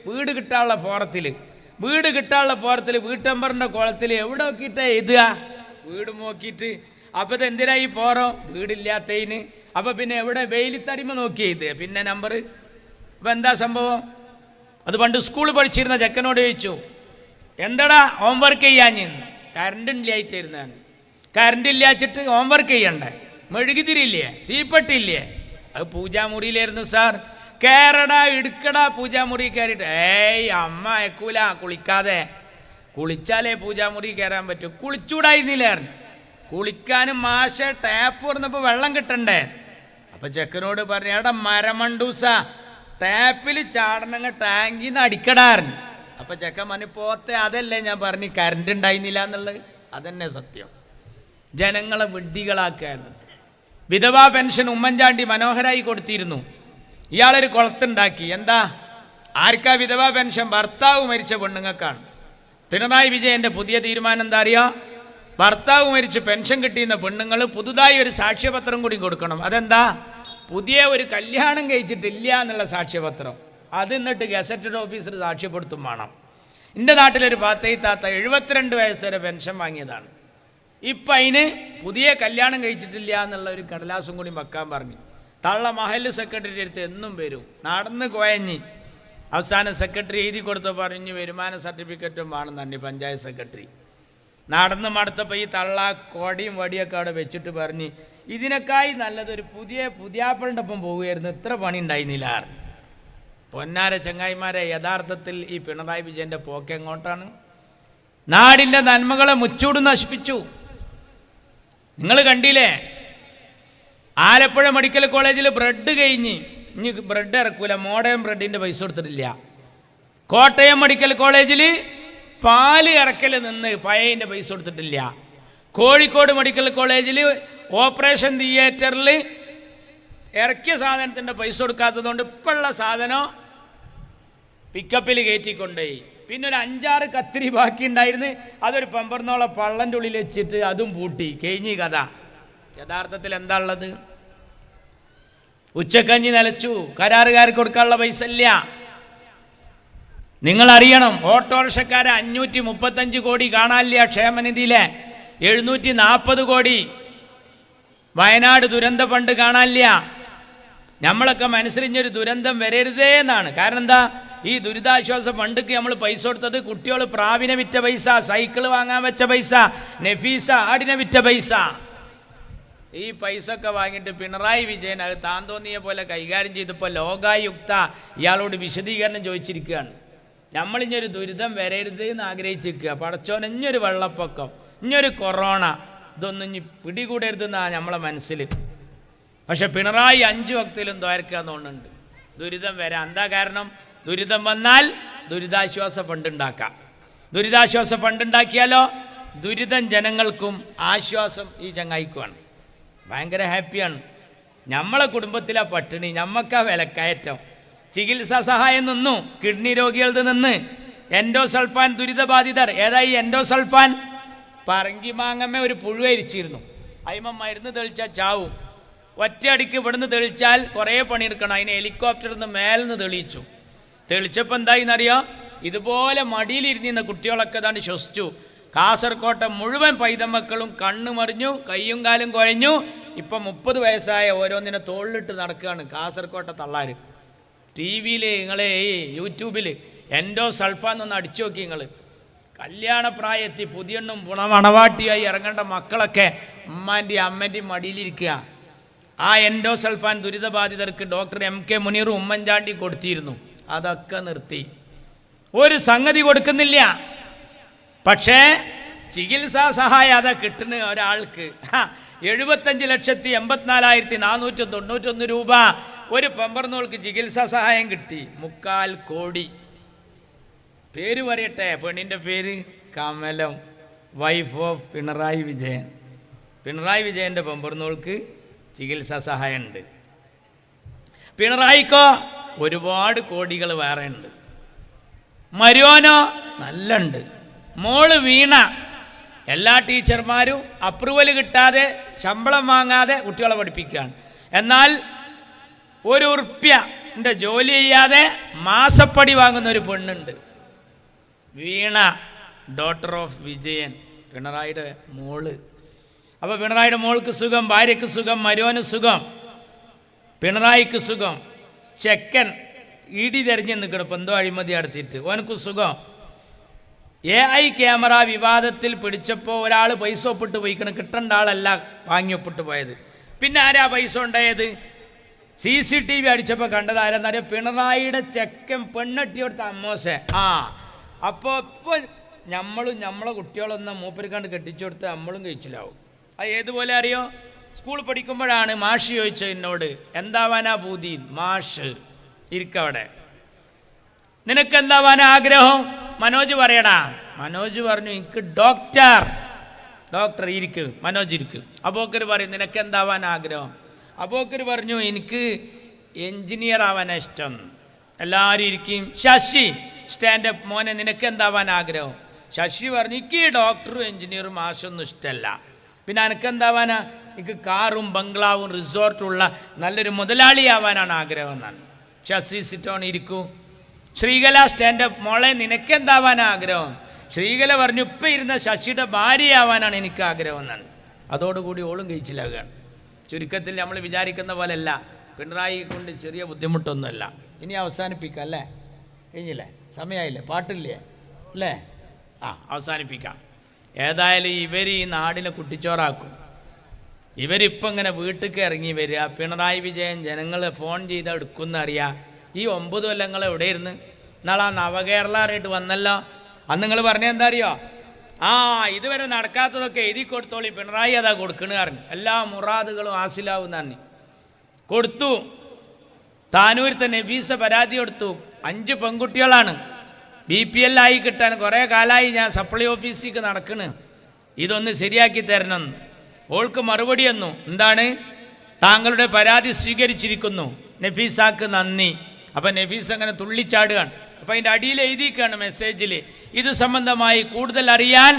വീട് കിട്ടാനുള്ള ഫോറത്തിൽ. വീട് കിട്ടാനുള്ള ഫോറത്തിൽ വീട്ട് നമ്പറിൻ്റെ കുളത്തിൽ എവിടെ നോക്കിയിട്ടാണ് എഴുതുക? വീട് നോക്കിയിട്ട്. അപ്പോൾ ഇത് എന്തിനാ ഈ ഫോറം? വീടില്ലാത്തതിന്. അപ്പോൾ പിന്നെ എവിടെ വെയിലിത്തറിമ നോക്കി എഴുതുക പിന്നെ നമ്പർ? അപ്പോൾ എന്താ സംഭവം? അത് പണ്ട് സ്കൂളിൽ പഠിച്ചിരുന്ന ചെക്കനോട് ചോദിച്ചു, എന്താടാ ഹോംവർക്ക് ചെയ്യാൻ? കറണ്ട് ഇല്ലായിട്ടായിരുന്നു. കറണ്ട് ഇല്ലാച്ചിട്ട് ഹോംവർക്ക് ചെയ്യണ്ടേ? മെഴുകുതിരില്ലേ? തീപ്പെട്ടില്ലേ? അത് പൂജാമുറിയിലായിരുന്നു സാർ. കയറടാ എടുക്കടാ പൂജാമുറി കയറിയിട്ട്. ഏയ് അമ്മ അയക്കൂല, കുളിക്കാതെ. കുളിച്ചാലേ പൂജാമുറി കയറാൻ പറ്റൂ. കുളിച്ചൂടായിരുന്നില്ലായിരുന്നു. കുളിക്കാനും മാഷ ടാപ്പ് തുറന്നപ്പോൾ വെള്ളം കിട്ടണ്ടേ? അപ്പം ചെക്കനോട് പറഞ്ഞു, എടാ മരമണ്ടൂസ, ടാപ്പിൽ ചാടണങ്ങ ടാങ്കിൽ നിന്ന് അടിക്കടാറുണ്ട്. അപ്പം ചെക്കൻ പറഞ്ഞു, പോത്തെ അതല്ലേ ഞാൻ പറഞ്ഞു കറണ്ട് ഉണ്ടായിരുന്നില്ല എന്നുള്ളത്. അതന്നെ സത്യം. ജനങ്ങളെ വിഡ്ഢികളാക്കുക എന്നത്. വിധവാ പെൻഷൻ ഉമ്മൻചാണ്ടി മനോഹരായി കൊടുത്തിരുന്നു. ഇയാളൊരു കുളത്തുണ്ടാക്കി. എന്താ? ആർക്കാ വിധവാ പെൻഷൻ? ഭർത്താവ് മരിച്ച പെണ്ണുങ്ങൾക്കാണ്. പിണറായി വിജയൻ്റെ പുതിയ തീരുമാനം എന്താ അറിയാം? ഭർത്താവ് മരിച്ച് പെൻഷൻ കിട്ടിയുന്ന പെണ്ണുങ്ങൾ പുതുതായി ഒരു സാക്ഷ്യപത്രം കൂടി കൊടുക്കണം. അതെന്താ? പുതിയ ഒരു കല്യാണം കഴിച്ചിട്ടില്ല എന്നുള്ള സാക്ഷ്യപത്രം. അത് എന്നിട്ട് ഗസറ്റഡ് ഓഫീസർ സാക്ഷ്യപ്പെടുത്തും വേണം. എൻ്റെ നാട്ടിലൊരു താത്ത 72 വയസ്സ് വരെ പെൻഷൻ വാങ്ങിയതാണ്. ഇപ്പം അതിന് പുതിയ കല്യാണം കഴിച്ചിട്ടില്ല എന്നുള്ള ഒരു കടലാസും കൂടി വെക്കാൻ പറഞ്ഞു. തള്ള മഹല്ല് സെക്രട്ടറി അടുത്ത് എന്നും വരും, നടന്ന് കുഴഞ്ഞ്. അവസാനം സെക്രട്ടറി എഴുതി കൊടുത്ത് പറഞ്ഞു വരുമാന സർട്ടിഫിക്കറ്റും വേണമെന്നു പഞ്ചായത്ത് സെക്രട്ടറി. നടന്ന് മടുത്തപ്പോൾ ഈ തള്ള കൊടിയും വടിയൊക്കെ അവിടെ വെച്ചിട്ട് പറഞ്ഞ്, ഇതിനേക്കായി നല്ലതൊരു പുതിയാപ്പളിൻ്റെ ഒപ്പം പോവുകയായിരുന്നു, ഇത്ര പണി ഉണ്ടായിരുന്നില്ല. പൊന്നാര ചങ്ങായിമാരെ, യഥാർത്ഥത്തിൽ ഈ പിണറായി വിജയൻ്റെ പോക്ക് എങ്ങോട്ടാണ്? നാടിൻ്റെ നന്മകളെ മുച്ചൂട് നശിപ്പിച്ചു. നിങ്ങൾ കണ്ടില്ലേ? ആലപ്പുഴ മെഡിക്കൽ കോളേജിൽ ബ്രെഡ് കഴിഞ്ഞ്, ഇനി ബ്രെഡ് ഇറക്കൂല, മോഡേൺ ബ്രെഡിൻ്റെ പൈസ കൊടുത്തിട്ടില്ല. കോട്ടയം മെഡിക്കൽ കോളേജിൽ പാല് ഇറക്കൽ നിന്ന് പഴയതിൻ്റെ പൈസ കൊടുത്തിട്ടില്ല. കോഴിക്കോട് മെഡിക്കൽ കോളേജിൽ ഓപ്പറേഷൻ തിയേറ്ററിൽ ഇറക്കിയ സാധനത്തിൻ്റെ പൈസ കൊടുക്കാത്തതുകൊണ്ട് ഇപ്പോഴുള്ള സാധനം പിക്കപ്പിൽ കയറ്റിക്കൊണ്ടുപോയി. പിന്നെ ഒരു 5-6 കത്തിരി ബാക്കി ഉണ്ടായിരുന്നു, അതൊരു പമ്പർന്നോളം പള്ളൻ്റെ ഉള്ളിൽ വെച്ചിട്ട് അതും പൂട്ടി. കഴിഞ്ഞി കഥ. യഥാർത്ഥത്തിൽ എന്താ ഉള്ളത്? ഉച്ചക്കഞ്ഞി നിലച്ചു, കരാറുകാർക്ക് കൊടുക്കാനുള്ള പൈസ ഇല്ല. നിങ്ങളറിയണം, ഓട്ടോറിക്ഷക്കാരെ 535 കോടി കാണാനില്ല ക്ഷേമനിധിയിലെ, 740 കോടി വയനാട് ദുരന്ത ഫണ്ട് കാണാനില്ല. നമ്മളൊക്കെ മനസ്സിലിഞ്ഞൊരു ദുരന്തം വരരുതേ എന്നാണ്. കാരണം എന്താ? ഈ ദുരിതാശ്വാസ ഫണ്ടിക്ക് നമ്മൾ പൈസ കൊടുത്തത് കുട്ടികൾ പ്രാവിനെ വിറ്റ പൈസ, സൈക്കിൾ വാങ്ങാൻ വെച്ച പൈസ, നഫീസ ആടിനെ വിറ്റ പൈസ. ഈ പൈസ ഒക്കെ വാങ്ങിയിട്ട് പിണറായി വിജയൻ അത് താൻ തോന്നിയ പോലെ കൈകാര്യം ചെയ്തപ്പോൾ ലോകായുക്ത ഇയാളോട് വിശദീകരണം ചോദിച്ചിരിക്കുകയാണ്. നമ്മളിഞ്ഞൊരു ദുരിതം വരരുത് എന്ന് ആഗ്രഹിച്ചിരിക്കുക. പടച്ചോൻ ഇഞ്ഞൊരു വെള്ളപ്പൊക്കം, ഇഞ്ഞൊരു കൊറോണ, ഇതൊന്നും ഇനി പിടികൂടരുതെന്നാണ് നമ്മളെ മനസ്സിൽ. പക്ഷെ പിണറായി 5 വക്തിലും ദ്വാരക്കുക എന്നുണ്ട്. ദുരിതം വരാം. എന്താ കാരണം? ദുരിതം വന്നാൽ ദുരിതാശ്വാസ ഫണ്ട് ഉണ്ടാക്കാം. ദുരിതാശ്വാസ ഫണ്ട് ഉണ്ടാക്കിയാലോ ദുരിതം ജനങ്ങൾക്കും ആശ്വാസം ഈ ചങ്ങായിക്കുമാണ്. ഭയങ്കര ഹാപ്പിയാണ്. നമ്മളെ കുടുംബത്തിലെ പട്ടിണി, നമ്മക്കാ വിലക്കയറ്റം. ചികിത്സാ സഹായം നിന്നു, കിഡ്നി രോഗികളുടെ നിന്ന്. എൻഡോസൾഫാൻ ദുരിതബാധിതർ. ഏതായി എൻഡോസൾഫാൻ? പറങ്കി മാങ്ങമ്മ ഒരു പുഴു അരിച്ചിരുന്നു, അതിമ മരുന്ന് തെളിച്ചാൽ ചാവും. ഒറ്റയടിക്ക് ഇവിടുന്ന് തെളിച്ചാൽ കുറേ പണിയെടുക്കണം. അതിന് ഹെലികോപ്റ്ററിൽ നിന്ന് മേലെന്ന് തെളിയിച്ചു. തെളിച്ചപ്പോൾ എന്തായിന്നറിയോ? ഇതുപോലെ മടിയിലിരുന്നിരുന്ന കുട്ടികളൊക്കെ തന്നെ ശ്വസിച്ചു. കാസർകോട്ടെ മുഴുവൻ പൈതമക്കളും കണ്ണ് മറിഞ്ഞു, കയ്യും കാലും കുഴഞ്ഞു. ഇപ്പം 30 വയസ്സായ ഓരോന്നിനെ തോളിലിട്ട് നടക്കുകയാണ് കാസർകോട്ടെ തള്ളാർ. ടി വിയിൽ നിങ്ങൾ യൂട്യൂബിൽ എൻഡോസൾഫാന്നൊന്ന് അടിച്ചു നോക്കി നിങ്ങൾ. കല്യാണപ്രായത്തിൽ പുതിയണ്ണും മണവാട്ടിയായി ഇറങ്ങേണ്ട മക്കളൊക്കെ ഉമ്മാൻ്റെയും അമ്മൻ്റെയും മടിയിലിരിക്കുക. ആ എൻഡോസൾഫാൻ ദുരിതബാധിതർക്ക് ഡോക്ടർ MK മുനീർ ഉമ്മൻചാണ്ടി കൊടുത്തിരുന്നു. അതൊക്കെ നിർത്തി. ഒരു സംഗതി കൊടുക്കുന്നില്ല. പക്ഷേ ചികിത്സാ സഹായം അതാ കിട്ടുന്ന ഒരാൾക്ക് 75,84,491 രൂപ ഒരു പമ്പർന്നോൾക്ക് ചികിത്സാ സഹായം കിട്ടി. 3/4 കോടി. പേര് പറയട്ടെ, പെണ്ണിൻ്റെ പേര് കമലം, വൈഫ് ഓഫ് പിണറായി വിജയൻ. പിണറായി വിജയൻ്റെ പമ്പർന്നോൾക്ക് ചികിത്സാ സഹായം ഉണ്ട്. പിണറായിക്കോ ഒരുപാട് കോടികൾ വേറെ ഉണ്ട്. മരുവനോ നല്ല ഉണ്ട്. മോള് വീണ എല്ലാ ടീച്ചർമാരും അപ്രൂവൽ കിട്ടാതെ ശമ്പളം വാങ്ങാതെ കുട്ടികളെ പഠിപ്പിക്കുകയാണ്. എന്നാൽ ₹1 ജോലി ചെയ്യാതെ മാസപ്പടി വാങ്ങുന്ന ഒരു പെണ്ണുണ്ട്, വീണ, ഡോട്ടർ ഓഫ് വിജയൻ, പിണറായിയുടെ മോള്. അപ്പോൾ പിണറായിയുടെ മോൾക്ക് സുഖം, ഭാര്യയ്ക്ക് സുഖം, മരുവന് സുഖം, പിണറായിക്ക് സുഖം. ചെക്കൻ ഇടി തെരഞ്ഞു നിൽക്കണം, ഇപ്പം എന്തോ അഴിമതി നടത്തിയിട്ട്, ഓനക്ക് സുഖം. AI ക്യാമറ വിവാദത്തിൽ പിടിച്ചപ്പോൾ ഒരാൾ പൈസ ഒപ്പിട്ട് പോയിക്കണം, കിട്ടേണ്ട ആളല്ല വാങ്ങി ഒപ്പിട്ട് പോയത്. പിന്നെ ആരാ പൈസ ഉണ്ടായത്? CCTV അടിച്ചപ്പോൾ കണ്ടത് ആരെന്നറിയാം? പിണറായിയുടെ ചെക്കൻ പെണ്ണെട്ടിയോടുത്ത അമ്മോശൻ. അപ്പോൾ ഇപ്പോൾ നമ്മളെ കുട്ടികളൊന്നും മൂപ്പരിക്കാണ്ട് കെട്ടിച്ചു കൊടുത്ത് നമ്മളും കഴിച്ചില്ലാവും. അത് ഏതുപോലെ അറിയോ? സ്കൂൾ പഠിക്കുമ്പോഴാണ് മാഷ് ചോദിച്ചത് എന്നോട്, എന്താവാനാ പൂതി? മാഷ് ഇരിക്കവിടെ, നിനക്കെന്താവാനാ ആഗ്രഹം? മനോജ് പറയടാ. മനോജ് പറഞ്ഞു, എനിക്ക് ഡോക്ടർ. ഇരിക്കും, മനോജ് ഇരിക്കും. അബൂക്കർ പറയും, നിനക്കെന്താവാൻ ആഗ്രഹം? അബൂക്കർ പറഞ്ഞു, എനിക്ക് എൻജിനീയർ ആവാനാണ് ഇഷ്ടം. എല്ലാവരും ഇരിക്കും. ശശി സ്റ്റാൻഡപ്പ്, മോനെ നിനക്കെന്താവാൻ ആഗ്രഹം? ശശി പറഞ്ഞു, എനിക്ക് ഡോക്ടറും എൻജിനീയറും മാഷൊന്നും ഇഷ്ടമല്ല. പിന്നെ എനിക്കെന്താവാനാ? എനിക്ക് കാറും ബംഗ്ലാവും റിസോർട്ടുള്ള നല്ലൊരു മുതലാളിയാവാനാണ് ആഗ്രഹം എന്നാണ്. ശശി സിറ്റോൺ ഇരിക്കൂ. ശ്രീകല സ്റ്റാൻഡപ്പ്, മോളെ നിനക്കെന്താവാൻ ആഗ്രഹം? ശ്രീകല പറഞ്ഞു, ഇപ്പം ഇരുന്ന ശശിയുടെ ഭാര്യയാവാനാണ് എനിക്ക് ആഗ്രഹം എന്നാണ്. അതോടുകൂടി ഓളും കഴിച്ചിലാകുകയാണ്. ചുരുക്കത്തിൽ നമ്മൾ വിചാരിക്കുന്ന പോലെയല്ല, പിണറായി കൊണ്ട് ചെറിയ ബുദ്ധിമുട്ടൊന്നുമല്ല. ഇനി അവസാനിപ്പിക്കാം അല്ലേ? കഴിഞ്ഞില്ലേ? സമയമായില്ലേ? പാട്ടില്ലേ അല്ലേ? അവസാനിപ്പിക്കാം. ഏതായാലും ഇവർ ഈ നാടിനെ കുട്ടിച്ചോറാക്കും. ഇവരിപ്പം ഇങ്ങനെ വീട്ടിലേക്ക് ഇറങ്ങി വരിക. പിണറായി വിജയൻ ജനങ്ങളെ ഫോൺ ചെയ്ത് എടുക്കുന്നറിയാം. ഈ 9 കൊല്ലങ്ങൾ എവിടെയിരുന്നു? നാളെ നവകേരള ആയിട്ട് വന്നല്ലോ. അന്ന് നിങ്ങൾ പറഞ്ഞ എന്താ അറിയോ? ഇതുവരെ നടക്കാത്തതൊക്കെ എഴുതി കൊടുത്തോളി, പിണറായി അതാ കൊടുക്കണ പറഞ്ഞു. എല്ലാ മുറാദുകളും ഹാസിലാവുന്നാണ്. കൊടുത്തു. താനൂരത്തെ നബീസ പരാതി കൊടുത്തു. 5 പെൺകുട്ടികളാണ്. BPL ആയി കിട്ടാൻ കുറേ കാലമായി ഞാൻ സപ്ലൈ ഓഫീസിലേക്ക് നടക്കണ്, ഇതൊന്ന് ശരിയാക്കി തരണം. ഓൾക്ക് മറുപടി വന്നു, എന്താണ്? താങ്കളുടെ പരാതി സ്വീകരിച്ചിരിക്കുന്നു, നഫീസാക്ക് നന്ദി. അപ്പം നഫീസ് അങ്ങനെ തുള്ളിച്ചാടുകയാണ്. അപ്പം അതിൻ്റെ അടിയിൽ എഴുതിയിരിക്കുകയാണ് മെസ്സേജിൽ, ഇത് സംബന്ധമായി കൂടുതൽ അറിയാൻ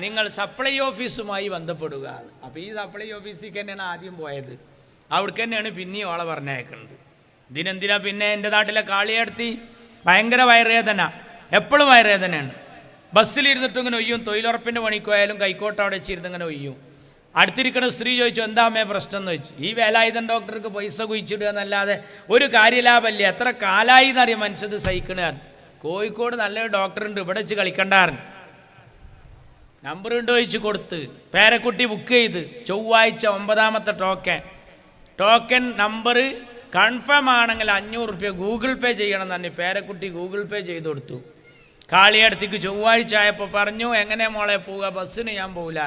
നിങ്ങൾ സപ്ലൈ ഓഫീസുമായി ബന്ധപ്പെടുക. അപ്പോൾ ഈ സപ്ലൈ ഓഫീസിലേക്ക് തന്നെയാണ് ആദ്യം പോയത്, അവിടേക്ക് തന്നെയാണ് പിന്നെയും ഓളെ പറഞ്ഞേക്കുന്നത്. ഇതിനെന്തിനാ പിന്നെ എൻ്റെ നാട്ടിലെ കാളിയടത്തി ഭയങ്കര വയറുവേദന, എപ്പോഴും വയറുവേദനയാണ്. ബസ്സിലിരുന്നിട്ടും ഇങ്ങനെ ഒയ്യും, തൊഴിലുറപ്പിൻ്റെ പണിക്കുപോയാലും കൈക്കോട്ട് അവിടെ വെച്ചിരുന്ന് ഇങ്ങനെ ഒയ്യും. അടുത്തിരിക്കുന്ന സ്ത്രീ ചോദിച്ചു, എന്താ അമ്മേ പ്രശ്നം എന്ന് ചോദിച്ചു. ഈ വേലായുധൻ ഡോക്ടർക്ക് പൈസ കുഴിച്ചിടുക എന്നല്ലാതെ ഒരു കാര്യലാഭമല്ല. എത്ര കാലായി എന്നറിയാം മനുഷ്യത് സഹിക്കണാറ്. കോഴിക്കോട് നല്ലൊരു ഡോക്ടറുണ്ട്, ഇവിടെ വെച്ച് കളിക്കണ്ടാറ്. നമ്പർ ഉണ്ടോ ചോദിച്ച് കൊടുത്ത്, പേരക്കുട്ടി ബുക്ക് ചെയ്ത് ചൊവ്വാഴ്ച 9ാമത്തെ ടോക്കൻ നമ്പർ കൺഫേം ആണെങ്കിൽ 500 രൂപ ഗൂഗിൾ പേ ചെയ്യണം തന്നെ. പേരക്കുട്ടി ഗൂഗിൾ പേ ചെയ്ത് കൊടുത്തു. കാളിയടത്തേക്ക് ചൊവ്വാഴ്ച ആയപ്പോൾ പറഞ്ഞു, എങ്ങനെ മോളെ പോവുക? ബസ്സിന് ഞാൻ പോകില്ല.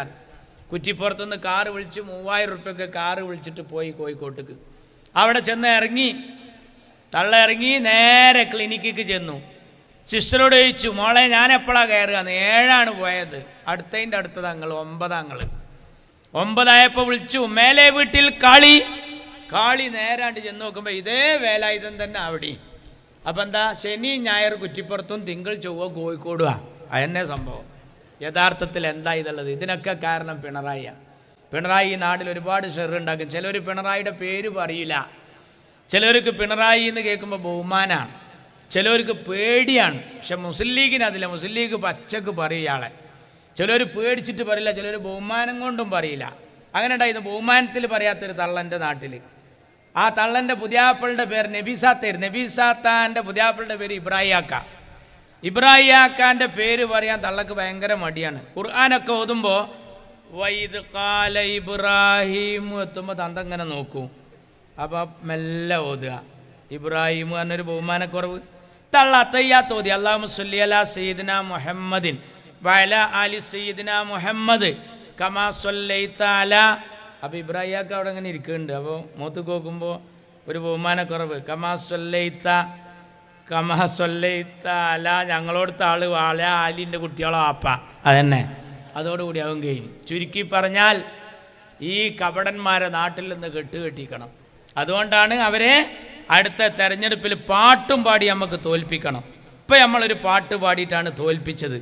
കുറ്റിപ്പുറത്തുനിന്ന് കാറ് വിളിച്ച് 3000 രൂപയ്ക്ക് കാറ് വിളിച്ചിട്ട് പോയി കോഴിക്കോട്ടേക്ക്. അവിടെ ചെന്ന് ഇറങ്ങി, ഇറങ്ങി നേരെ ക്ലിനിക്കിക്ക് ചെന്നു. സിസ്റ്ററോട് ചോദിച്ചു, മോളെ ഞാൻ എപ്പോഴാണ് കയറുകയെന്ന്. 7 പോയത്. അടുത്തതിൻ്റെ അടുത്തത് അങ്ങൾ 9 9 വിളിച്ചു. മേലെ വീട്ടിൽ കാളി നേരാണ്ട് ചെന്ന് നോക്കുമ്പോൾ ഇതേ വേലായുധം തന്നെ അവിടെ. അപ്പം എന്താ, ശനി ഞായർ കുറ്റിപ്പുറത്തും തിങ്കൾ ചൊവ്വ കോഴിക്കോടുമാണ്. അതന്നെ സംഭവം. യഥാർത്ഥത്തിൽ എന്താ ഇതുള്ളത്? ഇതിനൊക്കെ കാരണം പിണറായിയാണ്. പിണറായി ഈ നാട്ടിൽ ഒരുപാട് ഷെറുണ്ടാക്കും. ചിലർ പിണറായിയുടെ പേര് പറയില്ല. ചിലർക്ക് പിണറായി എന്ന് കേൾക്കുമ്പോൾ ബഹുമാനമാണ്, ചിലർക്ക് പേടിയാണ്. പക്ഷെ മുസ്ലിം ലീഗിന് അതില്ല. മുസ്ലിം ലീഗ് പച്ചക്ക് പറയും ഇയാളെ. ചിലർ പേടിച്ചിട്ട് പറയില്ല, ചിലർ ബഹുമാനം കൊണ്ടും പറയില്ല. അങ്ങനെ ഉണ്ടായിരുന്നു. ബഹുമാനത്തിൽ പറയാത്തൊരു തള്ളൻ്റെ നാട്ടിൽ. ആ തള്ളൻ്റെ പുതിയാപ്പിളുടെ പേര് നബീസാത്തായിരുന്നു. നബീസാത്താൻ്റെ പുതിയാപ്പിളുടെ പേര് ഇബ്രാഹിയാക്കാൻ്റെ പേര് പറയാൻ തള്ളക്ക് ഭയങ്കര മടിയാണ്. ഖുർആനൊക്കെ ഓതുമ്പോൾ വൈദ് ഖാല ഇബ്രാഹിം എത്തുമ്പോൾ തന്തങ്ങനെ നോക്കൂ. അപ്പോൾ മെല്ലെ ഓതുക. ഇബ്രാഹിം എന്നൊരു ബഹുമാനക്കുറവ്. തള്ള അത്തയ്യാത്ത് ഓതി അല്ലാഹുമ്മ സ്വല്ലി അലാ സയ്യിദിന മുഹമ്മദിൻ വഅലാ ആലി സയ്യിദിന മുഹമ്മദ് കമാ സ്വല്ലൈത അലാ. അപ്പോൾ ഇബ്രാഹിമൊക്കെ അവിടെ അങ്ങനെ ഇരിക്കുന്നുണ്ട്. അപ്പോൾ മുഖത്ത് നോക്കുമ്പോൾ ഒരു ബഹുമാനക്കുറവ്. കമാ സ്വല്ലൈത അല, ഞങ്ങളോടുത്ത ആള് വാല ആലിൻ്റെ കുട്ടികളോ ആപ്പ, അതന്നെ. അതോടുകൂടി അവൻ കഴിഞ്ഞു. ചുരുക്കി പറഞ്ഞാൽ ഈ കപടന്മാരെ നാട്ടിൽ നിന്ന് കെട്ടിക്കണം. അതുകൊണ്ടാണ് അവരെ അടുത്ത തെരഞ്ഞെടുപ്പിൽ പാട്ടും പാടി നമുക്ക് തോൽപ്പിക്കണം. ഇപ്പം നമ്മളൊരു പാട്ട് പാടിയിട്ടാണ് തോൽപ്പിച്ചത്.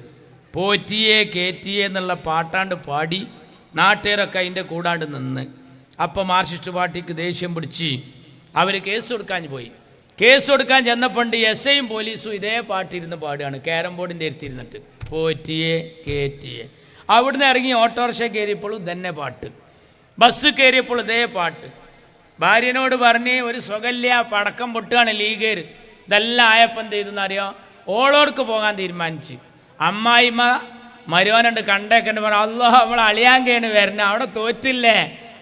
പോറ്റിയെ കേറ്റിയെ എന്നുള്ള പാട്ടാണ്ട് പാടി നാട്ടുകാരൊക്കെ അതിൻ്റെ കൂടാണ്ട് നിന്ന്. അപ്പം മാർക്സിസ്റ്റ് പാർട്ടിക്ക് ദേഷ്യം പിടിച്ച് അവർ കേസ് കൊടുക്കാൻ പോയി. കേസ് കൊടുക്കാൻ ചെന്നപ്പോൾ എസ്ഐയും പോലീസും ഇതേ പാട്ടിരുന്ന് പാടുകയാണ്, ക്യാരം ബോർഡിൻ്റെ അടുത്തിരുന്നിട്ട്. പോറ്റിയെ കേറ്റിയെ. അവിടുന്ന് ഇറങ്ങി ഓട്ടോറിക്ഷ കയറിയപ്പോഴും തന്നെ പാട്ട്, ബസ് കയറിയപ്പോൾ ഇതേ പാട്ട്. ഭാര്യനോട് പറഞ്ഞ് ഒരു സുഖമില്ല, പടക്കം പൊട്ടുകയാണ് ലീഗേർ. ഇതെല്ലാം ആയപ്പോൾ എന്ത് ചെയ്തെന്നറിയോ, ഓളോർക്ക് പോകാൻ തീരുമാനിച്ച്. അമ്മായിമ്മ മരുവാനുണ്ട് കണ്ടേക്കണ്ട് പറഞ്ഞു, അല്ലാഹ് നമ്മൾ അളിയാങ്കയാണ് വരുന്നത്, അവിടെ തോറ്റില്ലേ.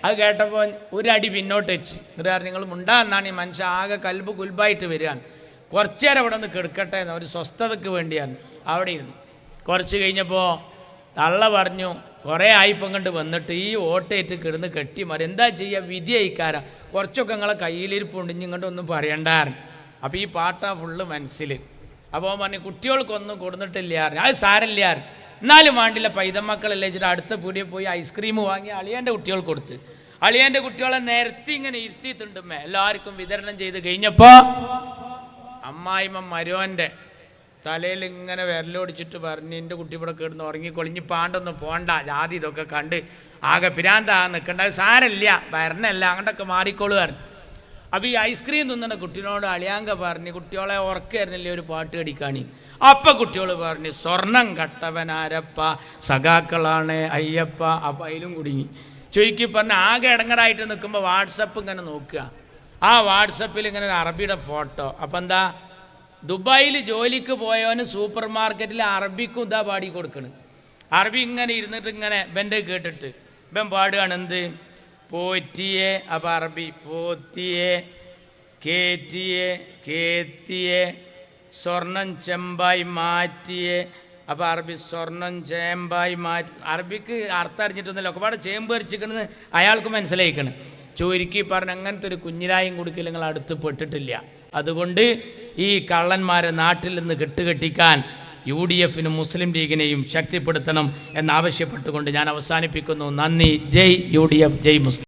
അത് കേട്ടപ്പോൾ ഒരടി പിന്നോട്ട് വെച്ച്. എന്നിട്ട് പറഞ്ഞു, നിങ്ങൾ മുണ്ടാന്നാണ് ഈ മനുഷ്യൻ ആകെ കൽബ് കുൽബായിട്ട് വരികയാണ്, കുറച്ചു നേരം ഇവിടെ നിന്ന് കിടക്കട്ടെ എന്ന്, ഒരു സ്വസ്ഥതയ്ക്ക് വേണ്ടിയാണ്. അവിടെ ഇരുന്നു. കുറച്ച് കഴിഞ്ഞപ്പോൾ തള്ള പറഞ്ഞു, കുറേ ആയിപ്പം കണ്ട് വന്നിട്ട് ഈ ഓട്ടേറ്റ് കിടന്ന് കെട്ടി മാറി, എന്താ ചെയ്യുക, വിധി അയക്കാരാ, കുറച്ചൊക്കെ നിങ്ങളെ കയ്യിലിരിപ്പുണ്ട്, ഇങ്ങോട്ടൊന്നും പറയണ്ടായിരുന്നു. അപ്പോൾ ഈ പാട്ടാ ഫുള്ള് മനസ്സിൽ. അപ്പോൾ പറഞ്ഞു, കുട്ടികൾക്കൊന്നും കൊടുത്തിട്ടില്ല, അത് സാരമില്ല, എന്നാലും വേണ്ടില്ല, പൈതമക്കളല്ലേ വെച്ചിട്ട് അടുത്ത പീടിയിൽ പോയി ഐസ്ക്രീം വാങ്ങി അളിയൻ്റെ കുട്ടികൾക്ക് കൊടുത്ത്. അളിയൻ്റെ കുട്ടികളെ നേരത്തെ ഇങ്ങനെ ഇരുത്തിയിട്ടുണ്ടുമ്മേ എല്ലാവർക്കും വിതരണം ചെയ്ത് കഴിഞ്ഞപ്പോൾ അമ്മായിമ്മ മരുവൻ്റെ തലയിൽ ഇങ്ങനെ വിരലോടിച്ചിട്ട് പറഞ്ഞ്, എൻ്റെ കുട്ടി ഇവിടെ കിടന്ന് ഉറങ്ങിക്കൊളിഞ്ഞ് പാണ്ടൊന്നും പോണ്ട, ജാതി ഇതൊക്കെ കണ്ട് ആകെ പിരാന്താ നിൽക്കേണ്ട, സാരമില്ല, വരണല്ല, അങ്ങോട്ടൊക്കെ മാറിക്കോളുമായിരുന്നു. അപ്പോൾ ഈ ഐസ്ക്രീം തിന്നുന്ന കുട്ടീനോട് അളിയാങ്ക പറഞ്ഞ്, കുട്ടികളെ ഉറക്കായിരുന്നില്ലേ ഒരു പാട്ട് കടിക്കാണി. അപ്പം കുട്ടികൾ പറഞ്ഞു, സ്വർണം കട്ടവനാരപ്പ, സഖാക്കളാണ് അയ്യപ്പ. അപ്പം അതിലും കുടുങ്ങി. ചുരുക്കി പറഞ്ഞ് ആകെ ഇടങ്ങറായിട്ട് നിൽക്കുമ്പോൾ വാട്സപ്പ് ഇങ്ങനെ നോക്കുക. ആ വാട്സപ്പിൽ ഇങ്ങനെ ഒരു അറബിയുടെ ഫോട്ടോ. അപ്പം എന്താ, ദുബായിൽ ജോലിക്ക് പോയവന് സൂപ്പർ മാർക്കറ്റിൽ അറബിക്കും ഇതാ പാടി കൊടുക്കണ്. അറബി ഇങ്ങനെ ഇരുന്നിട്ട് ഇങ്ങനെ ഇവൻ്റെ കേട്ടിട്ട് ഇവൻ പാടുകയാണ്, എന്ത് പോറ്റിയെ. അപ്പം അറബി പോത്തിയെ കേറ്റിയെ കേത്തിയെ സ്വർണം ചെമ്പായി മാറ്റിയെ. അപ്പോൾ അറബി സ്വർണം ചേമ്പായി മാറ്റി. അറബിക്ക് അർത്ഥം അറിഞ്ഞിട്ടൊന്നുമില്ല, ഒരുപാട് ചേമ്പ് അരിച്ചിക്കണെന്ന് അയാൾക്ക് മനസ്സിലായിക്കണം. ചുരുക്കി പറഞ്ഞ് അങ്ങനത്തെ ഒരു കുഞ്ഞിരായും കുടുക്കൽ നിങ്ങൾ അടുത്ത് പെട്ടിട്ടില്ല. അതുകൊണ്ട് ഈ കള്ളന്മാരെ നാട്ടിൽ നിന്ന് കെട്ടുകെട്ടിക്കാൻ UDFനും മുസ്ലിം ലീഗിനെയും ശക്തിപ്പെടുത്തണം എന്നാവശ്യപ്പെട്ടുകൊണ്ട് ഞാൻ അവസാനിപ്പിക്കുന്നു. നന്ദി. ജയ് UDF, ജയ് മുസ്ലിം.